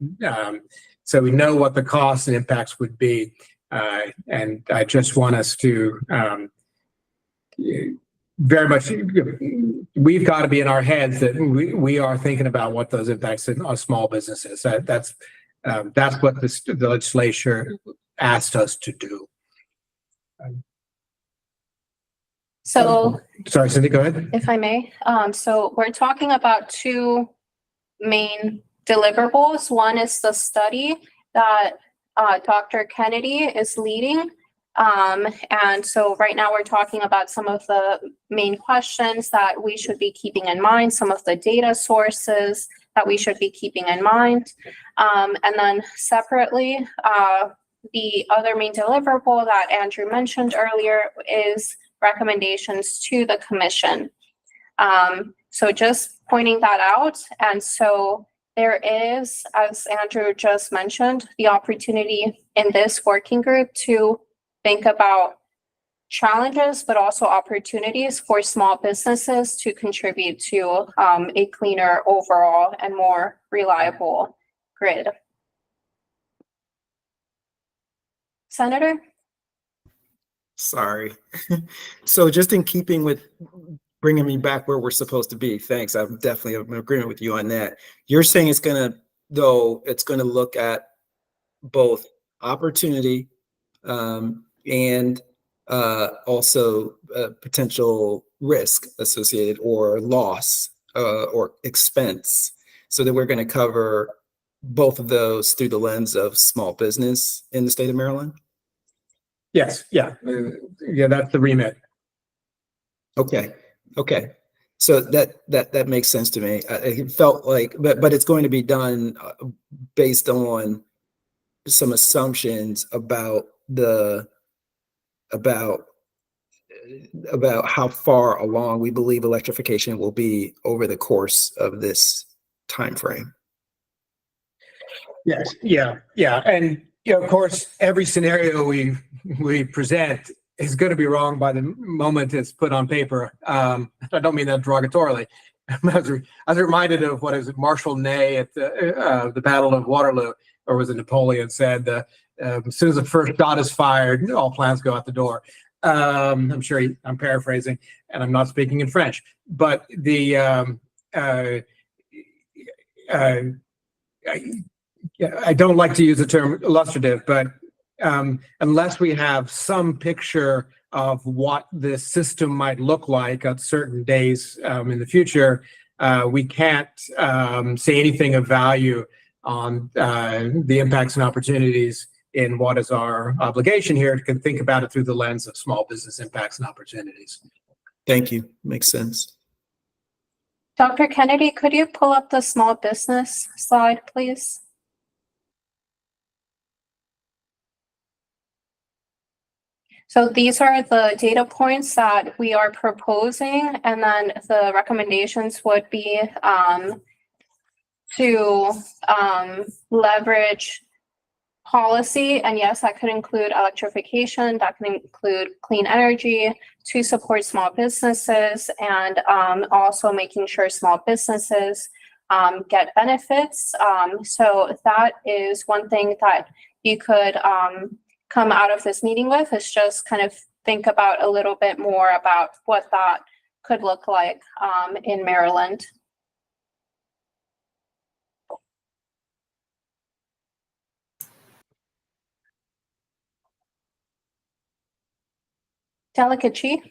so we know what the costs and impacts would be. And I just want us to very much, we've got to be in our heads that we are thinking about what those impacts on small businesses. That's what the legislature asked us to do. So, sorry, Cindy, go ahead. if I may, so we're talking about two main deliverables. One is the study that Dr. Kennedy is leading. And so right now we're talking about some of the main questions that we should be keeping in mind, some of the data sources that we should be keeping in mind. And then separately, the other main deliverable that Andrew mentioned earlier is recommendations to the commission. So just pointing that out. And so there is, as Andrew just mentioned, the opportunity in this working group to think about challenges, but also opportunities for small businesses to contribute to a cleaner overall and more reliable grid. Senator? Sorry. So just in keeping with bringing me back where we're supposed to be, thanks. I'm definitely in agreement with you on that. You're saying it's going to look at both opportunity and also potential risk associated or loss or expense, so that we're going to cover both of those through the lens of small business in the state of Maryland? Yes, yeah, that's the remit. Okay. So that makes sense to me. It felt like, but it's going to be done based on some assumptions about how far along we believe electrification will be over the course of this time frame. Yes, yeah, and of course, every scenario we present is going to be wrong by the moment it's put on paper. I don't mean that derogatorily. I was reminded of what is it, Marshal Ney at the Battle of Waterloo, or was it Napoleon, said, as soon as the first shot is fired, all plans go out the door. I'm sure I'm paraphrasing, and I'm not speaking in French, but I don't like to use the term illustrative, but unless we have some picture of what this system might look like at certain days in the future, we can't say anything of value on the impacts and opportunities in what is our obligation here to think about it through the lens of small business impacts and opportunities. Thank you. Makes sense. Dr. Kennedy, could you pull up the small business slide, please? So these are the data points that we are proposing, and then the recommendations would be to leverage policy, and yes, that could include electrification, that can include clean energy to support small businesses, and also making sure small businesses get benefits. So that is one thing that you could come out of this meeting with, is just kind of think about a little bit more about what that could look like in Maryland. Delegate Chi?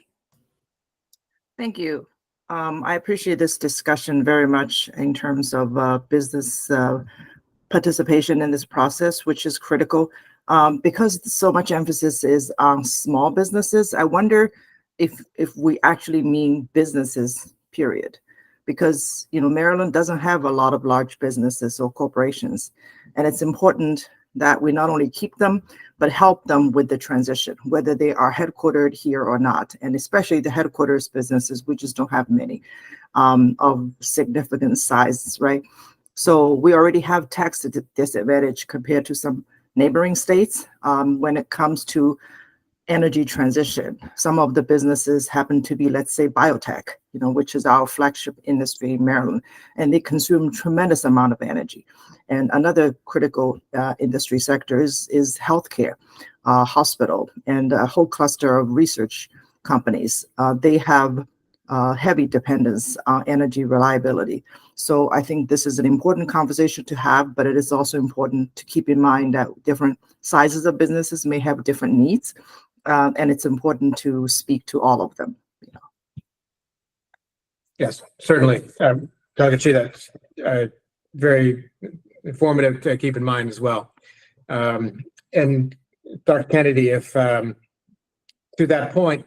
Thank you. I appreciate this discussion very much in terms of business participation in this process, which is critical. Because so much emphasis is on small businesses, I wonder if we actually mean businesses, period. Because, you know, Maryland doesn't have a lot of large businesses or corporations. And it's important that we not only keep them, but help them with the transition, whether they are headquartered here or not. And especially the headquarters businesses, we just don't have many of significant size, right? So we already have tax disadvantage compared to some neighboring states when it comes to energy transition. Some of the businesses happen to be, let's say, biotech, you know, which is our flagship industry in Maryland, and they consume tremendous amount of energy. And another critical industry sector is healthcare, hospital, and a whole cluster of research companies. They have heavy dependence on energy reliability. So I think this is an important conversation to have, but it is also important to keep in mind that different sizes of businesses may have different needs, and it's important to speak to all of them. You know. Yes, certainly. Dr. Chi, that's very informative to keep in mind as well. And Dr. Kennedy, if to that point,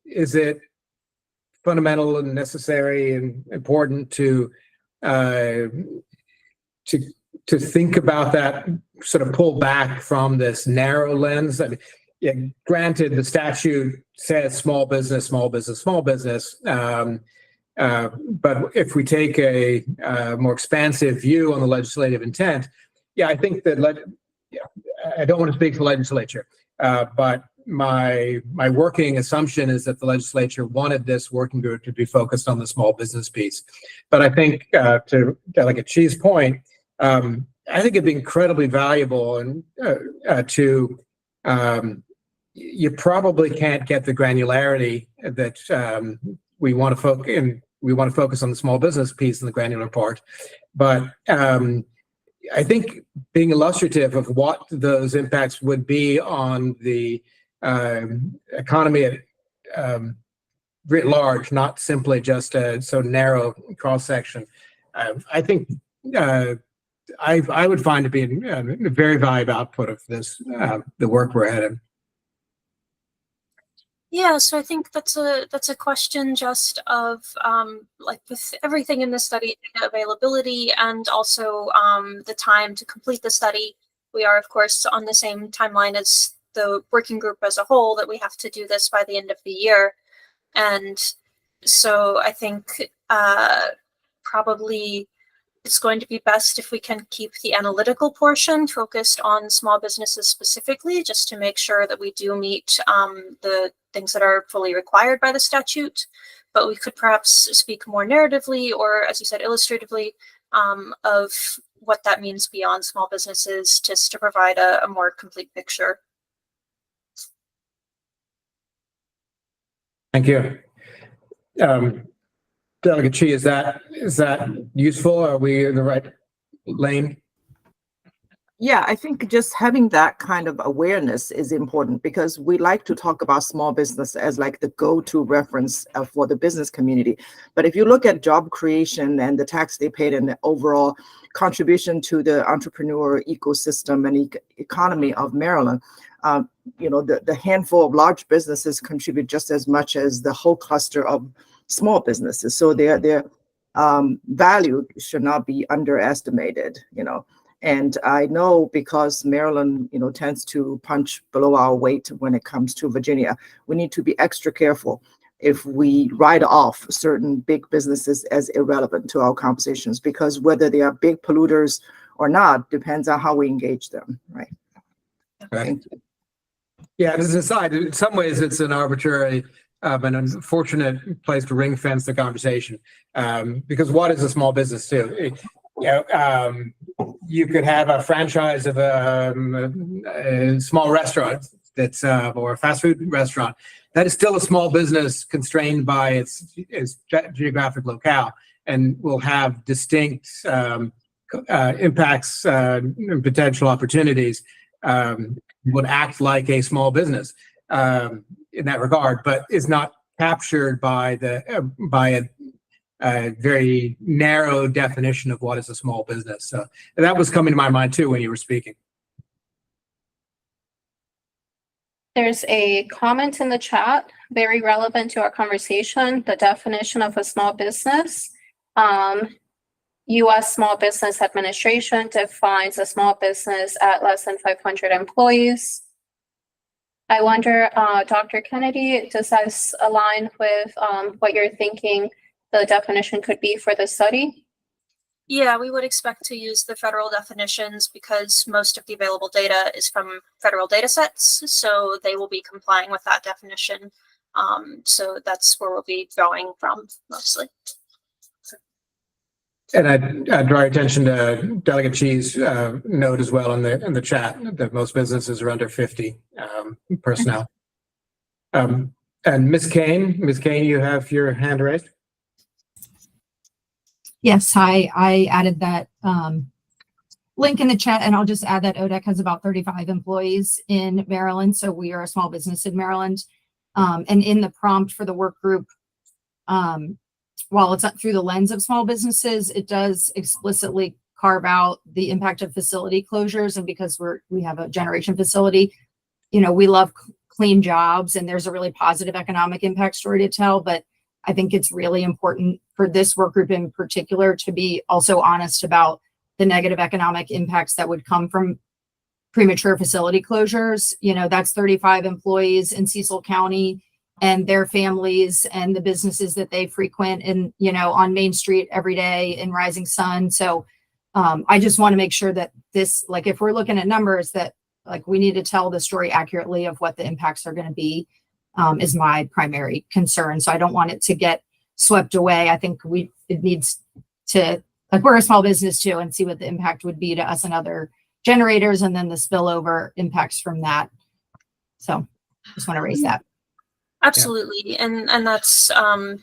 is it fundamental and necessary and important to think about that, sort of pull back from this narrow lens? I mean, yeah, granted, the statute says small business, small business, small business. But if we take a more expansive view on the legislative intent, yeah, I think that yeah, I don't want to speak for the legislature, but my working assumption is that the legislature wanted this working group to be focused on the small business piece. But I think to Delegate Chi's point, I think it'd be incredibly valuable and you probably can't get the granularity that we want to focus in. We want to focus on the small business piece and the granular part, but I think being illustrative of what those impacts would be on the economy at writ large, not simply just a so narrow cross section. I think I would find to be a very valuable output of this, the work we're headed. Yeah, so I think that's a question just of like with everything in the study, availability and also the time to complete the study. We are, of course, on the same timeline as the working group as a whole, that we have to do this by the end of the year. And so I think probably it's going to be best if we can keep the analytical portion focused on small businesses specifically, just to make sure that we do meet the things that are fully required by the statute. But we could perhaps speak more narratively, or as you said, illustratively, of what that means beyond small businesses, just to provide a more complete picture. Thank you. Delegate Chi, is that useful? Are we in the right lane? Yeah, I think just having that kind of awareness is important, because we like to talk about small business as like the go-to reference for the business community. But if you look at job creation and the tax they paid and the overall contribution to the entrepreneur ecosystem and economy of Maryland, the handful of large businesses contribute just as much as the whole cluster of small businesses. So their value should not be underestimated, And I know because Maryland, tends to punch below our weight when it comes to Virginia, we need to be extra careful if we write off certain big businesses as irrelevant to our conversations, because whether they are big polluters or not depends on how we engage them, right? Thank you. Yeah, as an aside, in some ways it's an arbitrary an unfortunate place to ring fence the conversation, because what is a small business too? You could have a franchise of a small restaurant that's or a fast food restaurant that is still a small business constrained by its geographic locale, and will have distinct impacts and potential opportunities. Would act like a small business in that regard, but is not captured by a very narrow definition of what is a small business. So that was coming to my mind too when you were speaking. There's a comment in the chat, very relevant to our conversation, the definition of a small business. U.S. Small Business Administration defines a small business at less than 500 employees. I wonder, Dr. Kennedy, does this align with what you're thinking the definition could be for the study? Yeah, we would expect to use the federal definitions because most of the available data is from federal data sets, so they will be complying with that definition. So that's where we'll be drawing from mostly. And I'd draw your attention to Delegate Chi's note as well in the chat that most businesses are under 50 personnel. And Ms. Kane, you have your hand raised. Yes, I added that link in the chat, and I'll just add that ODEC has about 35 employees in Maryland. So we are a small business in Maryland. And in the prompt for the work group, while it's not through the lens of small businesses, it does explicitly carve out the impact of facility closures. And because we have a generation facility, we love clean jobs, and there's a really positive economic impact story to tell. But I think it's really important for this work group in particular to be also honest about the negative economic impacts that would come from premature facility closures. You know, that's 35 employees in Cecil County and their families and the businesses that they frequent and, you know, on Main Street every day in Rising Sun. So I just want to make sure that this, like, if we're looking at numbers, that like we need to tell the story accurately of what the impacts are going to be, is my primary concern. So I don't want it to get swept away. I think it needs to, like, we're a small business too, and see what the impact would be to us and other generators, and then the spillover impacts from that. So just want to raise that. Absolutely. And that's a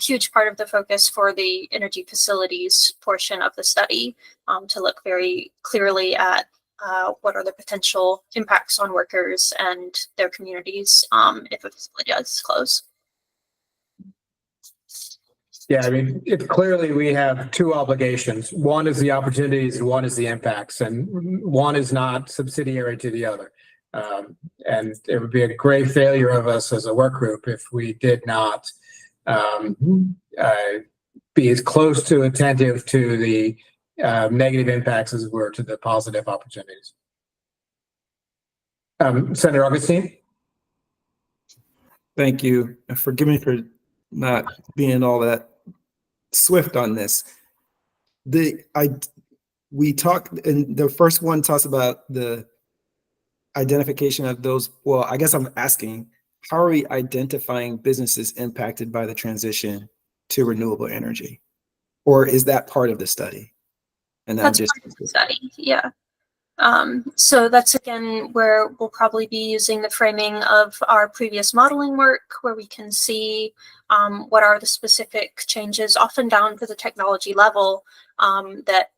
huge part of the focus for the energy facilities portion of the study, to look very clearly at what are the potential impacts on workers and their communities if a facility does close. Yeah, I mean, clearly we have two obligations. One is the opportunities and one is the impacts, and one is not subsidiary to the other. And it would be a great failure of us as a work group if we did not be as close to attentive to the negative impacts as we were to the positive opportunities. Senator Augustine? Thank you. And forgive me for not being all that swift on this. We talked, and the first one talks about the identification of those. Well, I guess I'm asking, how are we identifying businesses impacted by the transition to renewable energy? Or is that part of the study? And that's part of the study, yeah. So that's again where we'll probably be using the framing of our previous modeling work, where we can see what are the specific changes, often down to the technology level, that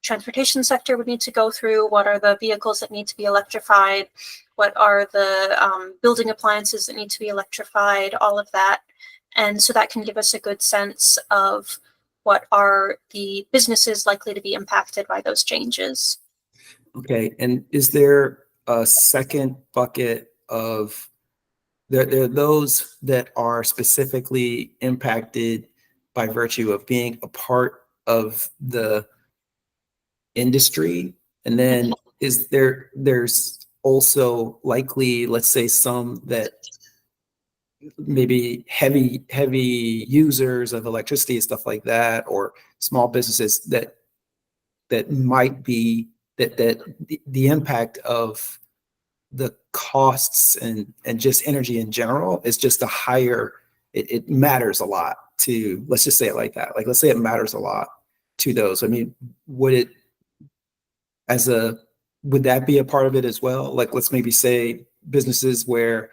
transportation sector would need to go through. What are the vehicles that need to be electrified? What are the building appliances that need to be electrified? All of that. And so that can give us a good sense of what are the businesses likely to be impacted by those changes. Okay, and is there a second bucket of, there are those that are specifically impacted by virtue of being a part of the industry? And then there's also likely, let's say, some that maybe heavy users of electricity and stuff like that, or small businesses that might be that the impact of the costs and just energy in general is just a higher, it matters a lot to, let's just say it like that. Like, let's say it matters a lot to those. I mean, would that be a part of it as well? Like, let's maybe say businesses where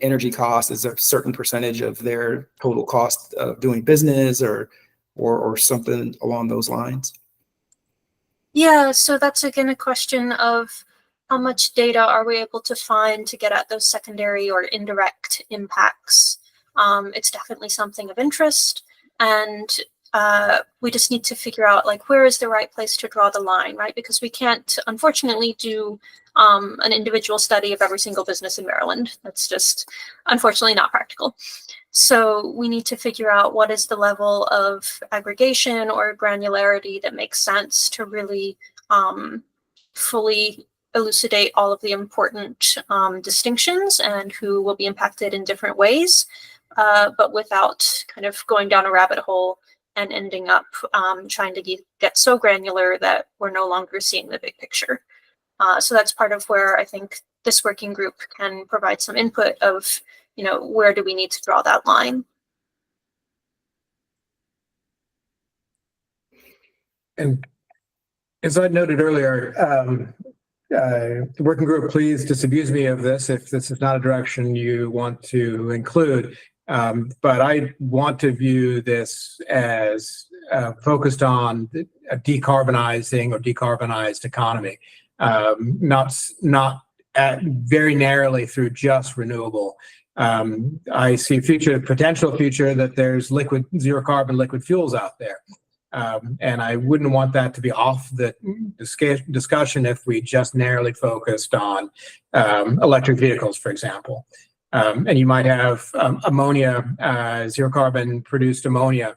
energy cost is a certain percentage of their total cost of doing business, or something along those lines. Yeah, so that's again a question of how much data are we able to find to get at those secondary or indirect impacts. It's definitely something of interest, and we just need to figure out, like, where is the right place to draw the line, right? Because we can't, unfortunately, do an individual study of every single business in Maryland. That's just unfortunately not practical. So we need to figure out what is the level of aggregation or granularity that makes sense to really fully elucidate all of the important distinctions and who will be impacted in different ways, but without kind of going down a rabbit hole and ending up trying to get so granular that we're no longer seeing the big picture. So that's part of where I think this working group can provide some input of, you know, where do we need to draw that line? And as I noted earlier, the working group, please disabuse me of this if this is not a direction you want to include. But I want to view this as focused on a decarbonizing or decarbonized economy, not very narrowly through just renewable. I see potential future that there's zero carbon liquid fuels out there. And I wouldn't want that to be off the discussion if we just narrowly focused on electric vehicles, for example. And you might have ammonia, zero carbon produced ammonia,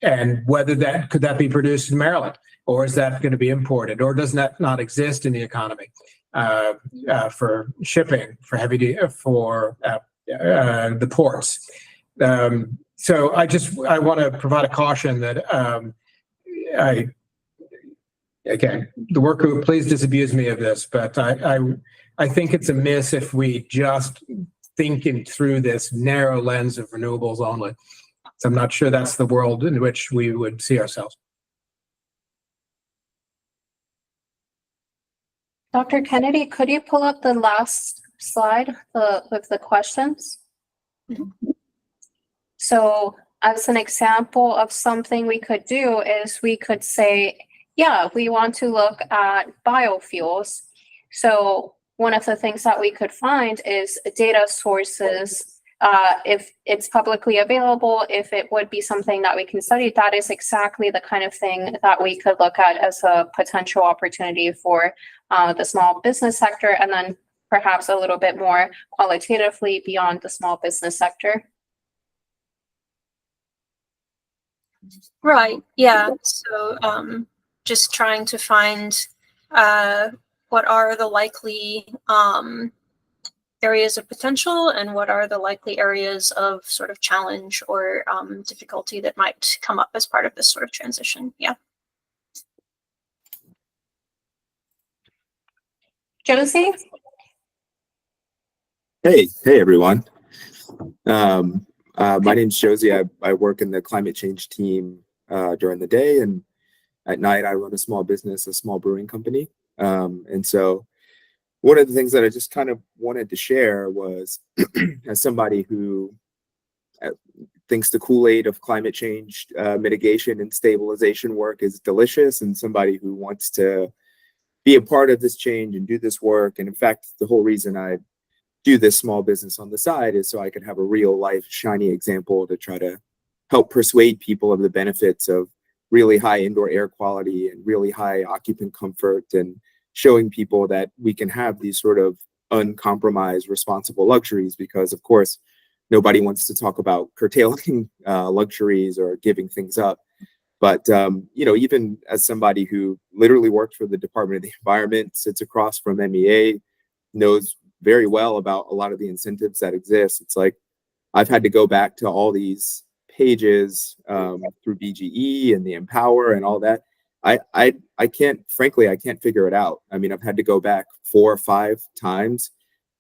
and whether that could that be produced in Maryland, or is that going to be imported, or does that not exist in the economy for shipping, for the ports. So I want to provide a caution that again, the work group, please disabuse me of this, but I think it's a miss if we just thinking through this narrow lens of renewables only. So I'm not sure that's the world in which we would see ourselves. Dr. Kennedy, could you pull up the last slide with the questions? So as an example of something we could do is we could say, yeah, we want to look at biofuels. So one of the things that we could find is data sources, if it's publicly available, if it would be something that we can study. That is exactly the kind of thing that we could look at as a potential opportunity for the small business sector, and then perhaps a little bit more qualitatively beyond the small business sector. Right, yeah. So just trying to find what are the likely areas of potential and what are the likely areas of sort of challenge or difficulty that might come up as part of this sort of transition. Yeah. Josie? Hey everyone. My name's Josie. I work in the climate change team during the day, and at night I run a small business, a small brewing company. And so one of the things that I just kind of wanted to share was, as somebody who thinks the Kool-Aid of climate change mitigation and stabilization work is delicious, and somebody who wants to be a part of this change and do this work. And in fact, the whole reason I do this small business on the side is so I could have a real life shiny example to try to help persuade people of the benefits of really high indoor air quality and really high occupant comfort, and showing people that we can have these sort of uncompromised responsible luxuries, because of course nobody wants to talk about curtailing luxuries or giving things up. But you know, even as somebody who literally worked for the Department of the Environment, sits across from MEA, knows very well about a lot of the incentives that exist. It's like I've had to go back to all these pages through BGE and the Empower and all that. I can't, frankly, I can't figure it out. I mean, I've had to go back 4 or 5 times.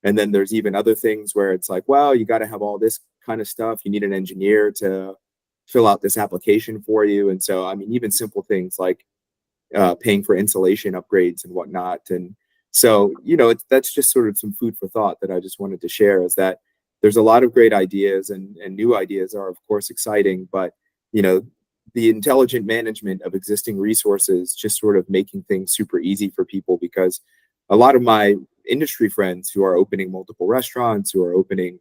And then there's even other things where it's like, well, you got to have all this kind of stuff. You need an engineer to fill out this application for you. And so, I mean, even simple things like paying for insulation upgrades and whatnot. And so, you know, that's just sort of some food for thought that I just wanted to share, is that there's a lot of great ideas, and new ideas are of course exciting, but you know, the intelligent management of existing resources, just sort of making things super easy for people. Because a lot of my industry friends who are opening multiple restaurants, who are opening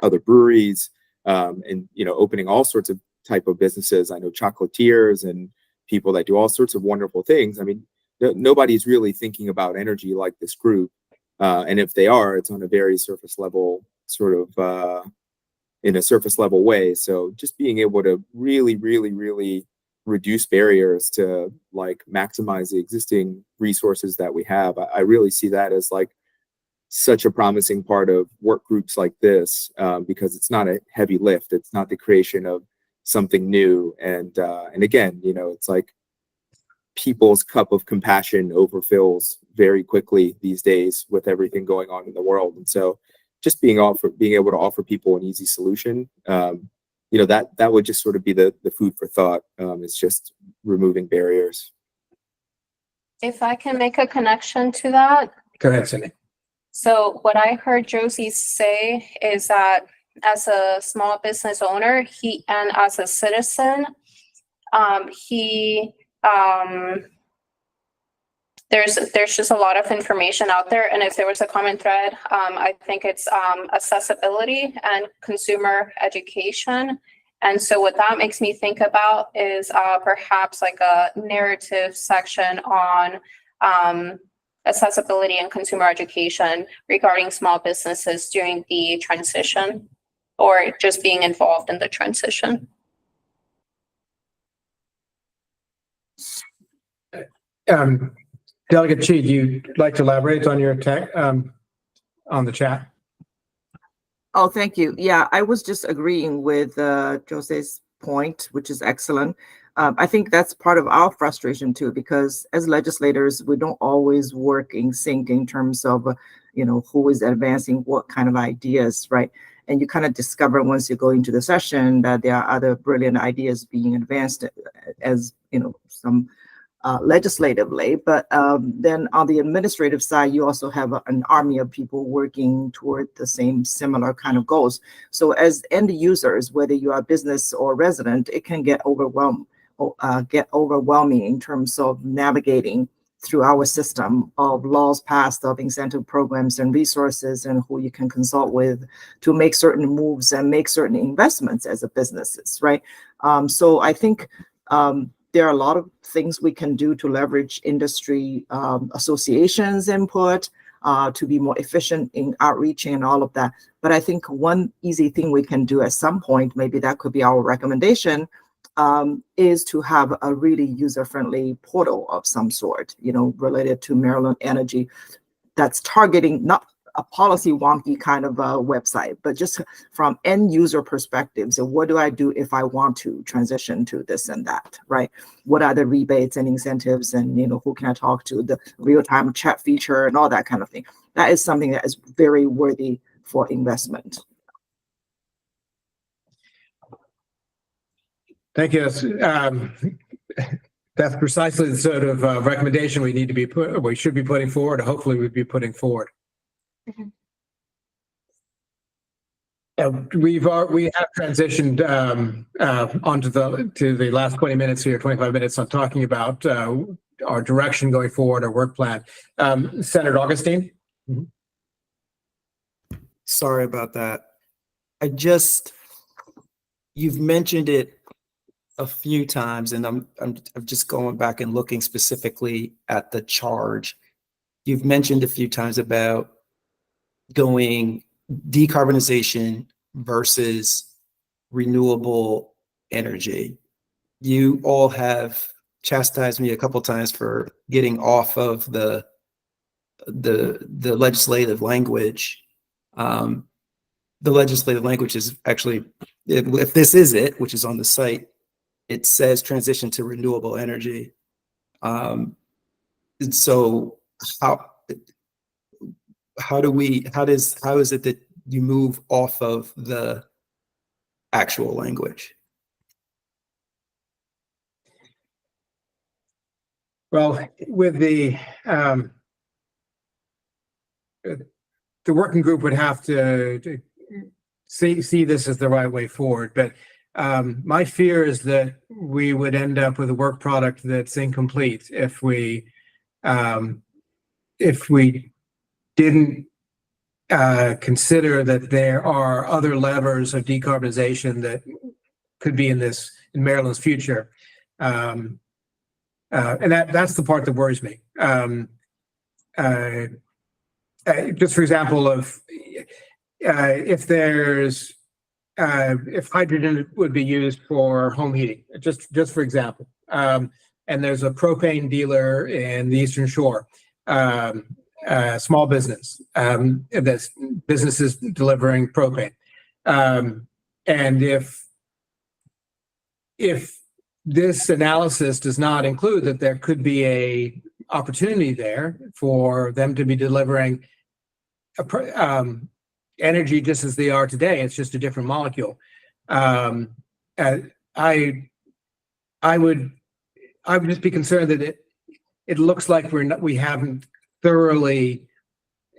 other breweries, and you know, opening all sorts of type of businesses. I know chocolatiers and people that do all sorts of wonderful things. I mean, nobody's really thinking about energy like this group, and if they are, it's on a very surface level, sort of in a surface level way. So just being able to really reduce barriers to like maximize the existing resources that we have, I really see that as like such a promising part of work groups like this, because it's not a heavy lift. It's not the creation of something new. And again, you know, it's like people's cup of compassion overfills very quickly these days with everything going on in the world. And so just being able to offer people an easy solution, you know, that would just sort of be the food for thought. It's just removing barriers. If I can make a connection to that. Go ahead, Cindy. So what I heard Josie say is that as a small business owner, and as a citizen, there's just a lot of information out there. And if there was a common thread, I think it's accessibility and consumer education. And so what that makes me think about is perhaps like a narrative section on accessibility and consumer education regarding small businesses during the transition, or just being involved in the transition. Delegate Chi, do you like to elaborate on your on the chat? Oh, thank you. Yeah, I was just agreeing with Jose's point, which is excellent. I think that's part of our frustration too, because as legislators, we don't always work in sync in terms of, who is advancing what kind of ideas, right? And you kind of discover once you go into the session that there are other brilliant ideas being advanced as, some legislatively, but then on the administrative side, you also have an army of people working toward the same similar kind of goals. So as end users, whether you are business or resident, it can get overwhelming in terms of navigating through our system of laws passed, of incentive programs and resources, and who you can consult with to make certain moves and make certain investments as a businesses, right? So I think there are a lot of things we can do to leverage industry associations input to be more efficient in outreach and all of that. But I think one easy thing we can do at some point, maybe that could be our recommendation, is to have a really user-friendly portal of some sort, related to Maryland Energy that's targeting not a policy wonky kind of a website, but just from end user perspectives. So what do I do if I want to transition to this and that, right? What are the rebates and incentives, and who can I talk to, the real-time chat feature and all that kind of thing. That is something that is very worthy for investment. Thank you. That's precisely the sort of recommendation we should be putting forward, or hopefully we'd be putting forward. We have transitioned onto the last 20 minutes here, 25 minutes on talking about our direction going forward, our work plan. Senator Augustine. Sorry about that. You've mentioned it a few times, and I'm just going back and looking specifically at the charge. You've mentioned a few times about going decarbonization versus renewable energy. You all have chastised me a couple times for getting off of the legislative language. The legislative language is actually, if this is it, which is on the site, it says transition to renewable energy. And so how is it that you move off of the actual language? Well, with the working group would have to see this as the right way forward, but my fear is that we would end up with a work product that's incomplete if we didn't consider that there are other levers of decarbonization that could be in Maryland's future. And that's the part that worries me. Just for example, if hydrogen would be used for home heating, just for example, and there's a propane dealer in the Eastern Shore, small business, that's businesses delivering propane, and if this analysis does not include that there could be a opportunity there for them to be delivering energy just as they are today, it's just a different molecule. I would just be concerned that it looks like we haven't thoroughly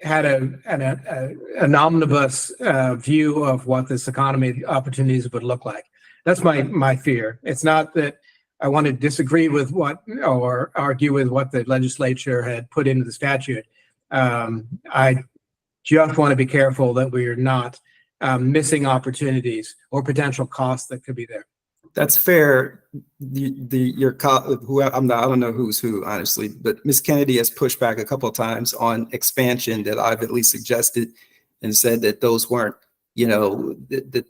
had an omnibus view of what this economy opportunities would look like. That's my fear. It's not that I want to disagree with or argue with what the legislature had put into the statute. I just want to be careful that we are not missing opportunities or potential costs that could be there. That's fair. I don't know who's who, honestly, but Ms. Kennedy has pushed back a couple of times on expansion that I've at least suggested, and said that those weren't, the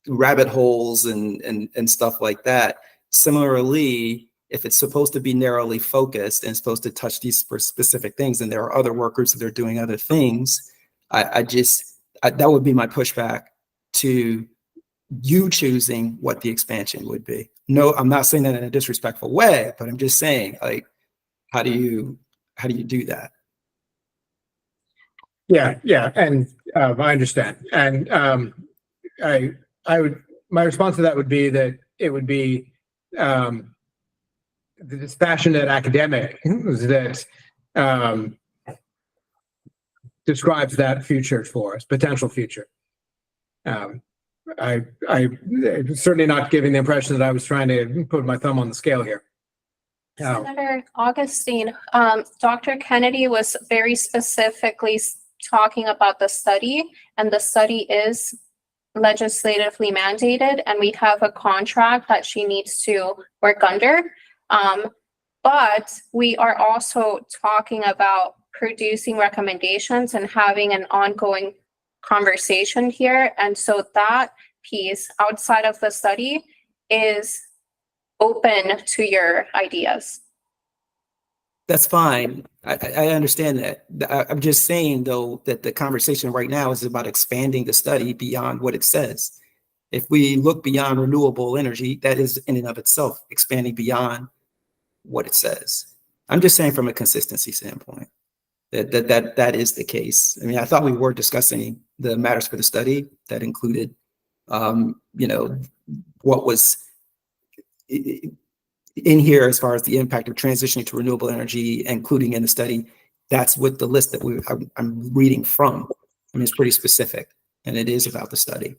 rabbit holes and stuff like that. Similarly, if it's supposed to be narrowly focused and supposed to touch these specific things, and there are other work groups that are doing other things, that would be my pushback to you choosing what the expansion would be. No, I'm not saying that in a disrespectful way, but I'm just saying, like, how do you do that? Yeah, and I understand. And my response to that would be that it would be the dispassionate academic that describes that future for us, potential future. I'm certainly not giving the impression that I was trying to put my thumb on the scale here. Senator Augustine, Dr. Kennedy was very specifically talking about the study, and the study is legislatively mandated, and we have a contract that she needs to work under. But we are also talking about producing recommendations and having an ongoing conversation here. And so that piece outside of the study is open to your ideas. That's fine. I understand that. I'm just saying, though, that the conversation right now is about expanding the study beyond what it says. If we look beyond renewable energy, that is in and of itself expanding beyond what it says. I'm just saying from a consistency standpoint that is the case. I mean, I thought we were discussing the matters for the study that included, what was in here as far as the impact of transitioning to renewable energy, including in the study. That's what the list that I'm reading from. I mean, it's pretty specific, and it is about the study.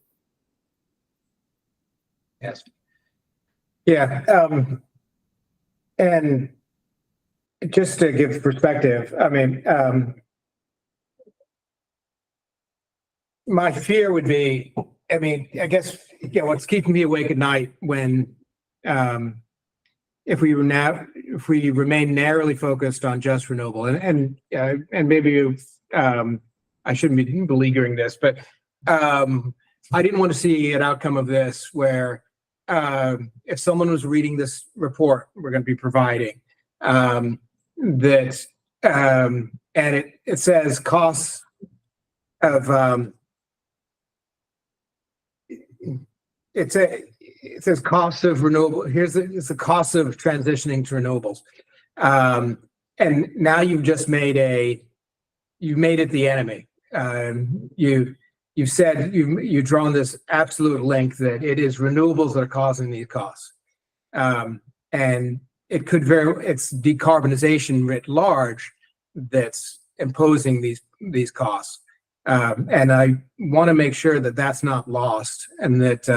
Yes. Yeah. And just to give perspective, I mean, my fear would be, I mean, I guess, what's keeping me awake at night when, if we remain narrowly focused on just renewable, and maybe I shouldn't be beleaguering this, but I didn't want to see an outcome of this where if someone was reading this report we're going to be providing, and it says costs of it says cost of renewable. It's the cost of transitioning to renewables, and now you've just made it the enemy. You've said you've drawn this absolute link that it is renewables that are causing these costs, and it's decarbonization writ large that's imposing these costs. And I want to make sure that that's not lost, and that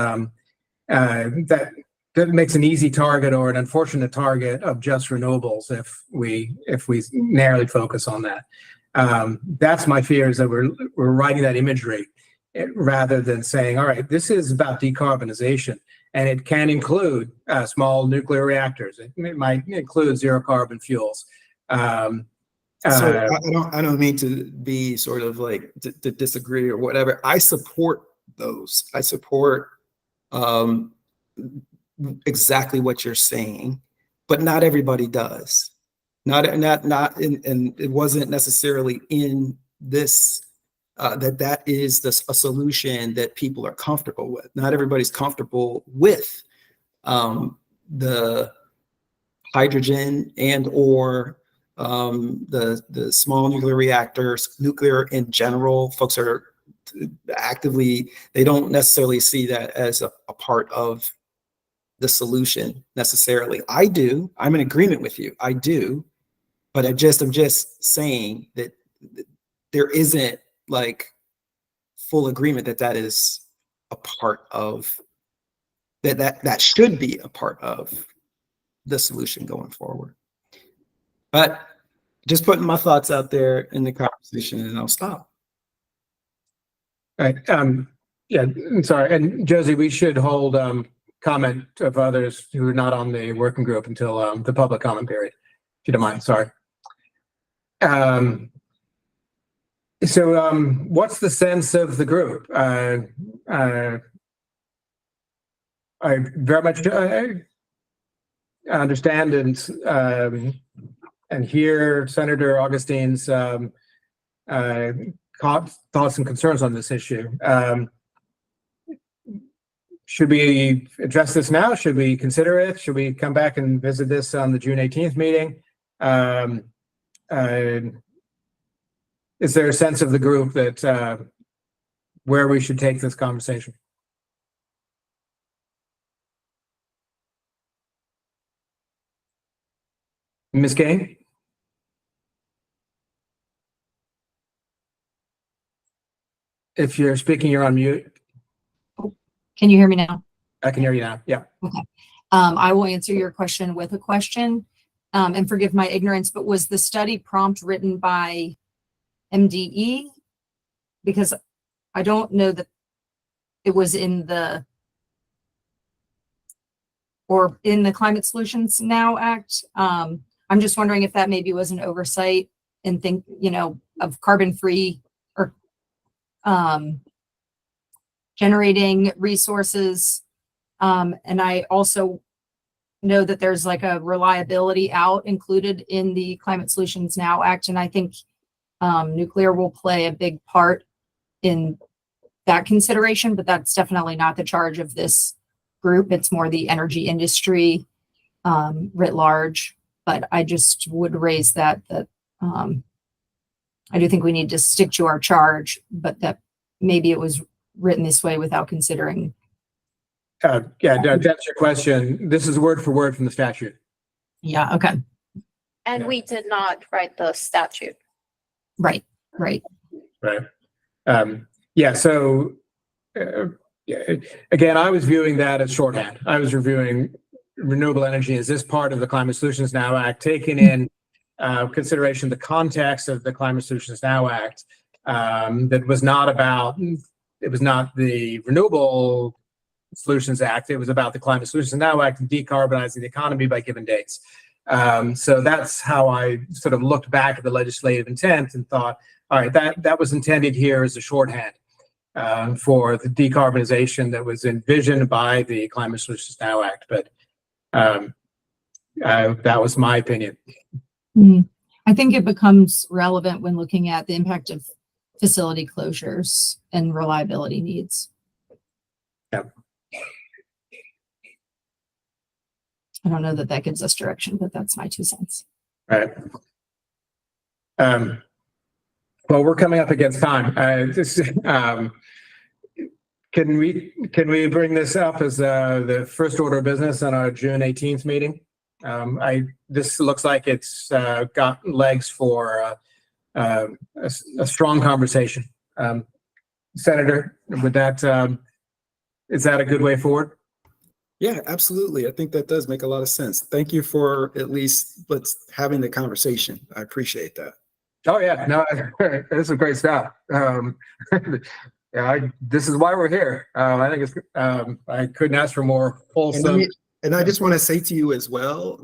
that makes an easy target or an unfortunate target of just renewables if we narrowly focus on that. That's my fear, is that we're writing that imagery rather than saying, all right, this is about decarbonization, and it can include small nuclear reactors. It might include zero carbon fuels. So I don't mean to be sort of like to disagree or whatever. I support those. I support exactly what you're saying, but not everybody does. Not and it wasn't necessarily in this that is a solution that people are comfortable with. Not everybody's comfortable with the hydrogen and or the small nuclear reactors, nuclear in general. Folks are actively, they don't necessarily see that as a part of the solution necessarily. I do. I'm in agreement with you. I do. But I'm just saying that there isn't like full agreement that is a part of that should be a part of the solution going forward. But just putting my thoughts out there in the conversation, and I'll stop. All right. Yeah, I'm sorry. And Josie, we should hold comment of others who are not on the working group until the public comment period, if you don't mind. Sorry. So what's the sense of the group? I very much understand and hear Senator Augustine's thoughts and concerns on this issue. Should we address this now? Should we consider it? Should we come back and visit this on the June 18th meeting? Is there a sense of the group that where we should take this conversation? Ms. Kane? If you're speaking, you're on mute. Can you hear me now? I can hear you now. Yeah. Okay. I will answer your question with a question. And forgive my ignorance, but was the study prompt written by MDE? Because I don't know that it was in the Climate Solutions Now Act. I'm just wondering if that maybe was an oversight and think, of carbon-free or generating resources. And I also know that there's like a reliability out included in the Climate Solutions Now Act. And I think nuclear will play a big part in that consideration, but that's definitely not the charge of this group. It's more the energy industry writ large. But I just would raise that I do think we need to stick to our charge, but that maybe it was written this way without considering. Yeah, to answer your question, this is word for word from the statute. Yeah, okay. And Yeah. we did not write the statute. Right. Right. Yeah, so again, I was viewing that as shorthand. I was reviewing renewable energy as this part of the Climate Solutions Now Act, taking in consideration the context of the Climate Solutions Now Act. That was not about, it was not the Renewable Solutions Act. It was about the Climate Solutions Now Act and decarbonizing the economy by given dates. So that's how I sort of looked back at the legislative intent and thought, all right, that was intended here as a shorthand for the decarbonization that was envisioned by the Climate Solutions Now Act. But that was my opinion. I think it becomes relevant when looking at the impact of facility closures and reliability needs. Yeah. I don't know that that gives us direction, but that's my 2 cents. Right. Well, we're coming up against time. Can we bring this up as the first order of business on our June 18th meeting? This looks like it's got legs for a strong conversation. Senator, would that is that a good way forward? Yeah, absolutely. I think that does make a lot of sense. Thank you for at least having the conversation. I appreciate that. Oh yeah, no, this is great stuff. Yeah, this is why we're here. I think it's. I couldn't ask for more wholesome. And I just want to say to you as well,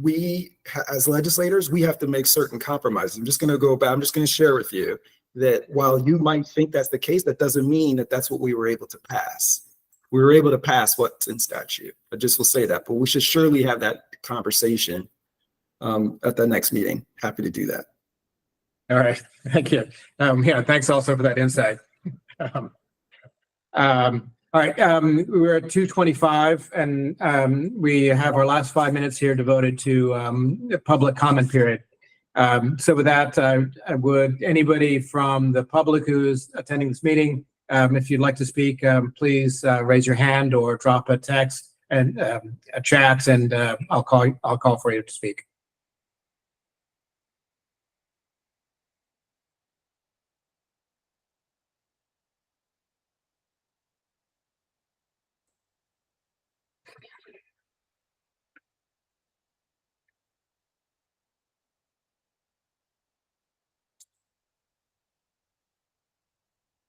we as legislators, we have to make certain compromises. I'm just going to share with you that while you might think that's the case, that doesn't mean that that's what we were able to pass. We were able to pass what's in statute. I just will say that, but we should surely have that conversation at the next meeting. Happy to do that. All right, thank you. Yeah, thanks also for that insight. All right, we're at 2:25, and we have our last 5 minutes here devoted to public comment period. So with that, would anybody from the public who's attending this meeting, if you'd like to speak, please raise your hand or drop a text and a chat, and I'll call for you to speak.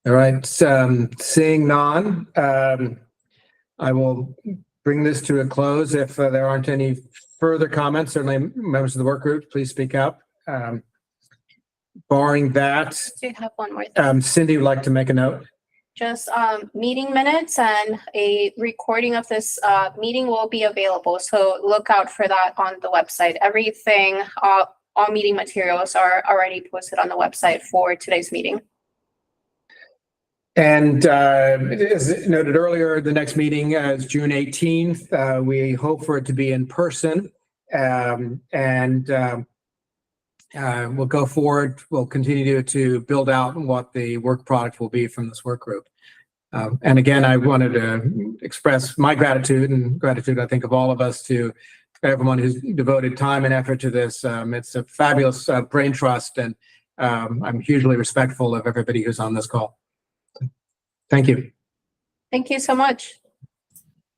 All right, seeing none, I will bring this to a close. If there aren't any further comments, certainly members of the work group, please speak up. Barring that, Do you have one more thing? Cindy would like to make a note. just meeting minutes, and a recording of this meeting will be available. So look out for that on the website. Everything, all meeting materials are already posted on the website for today's meeting. And as noted earlier, the next meeting is June 18th. We hope for it to be in person. We'll go forward. We'll continue to build out what the work product will be from this work group. And again, I wanted to express my gratitude and gratitude, I think, of all of us to everyone who's devoted time and effort to this. It's a fabulous brain trust, and I'm hugely respectful of everybody who's on this call. Thank you. Thank you so much.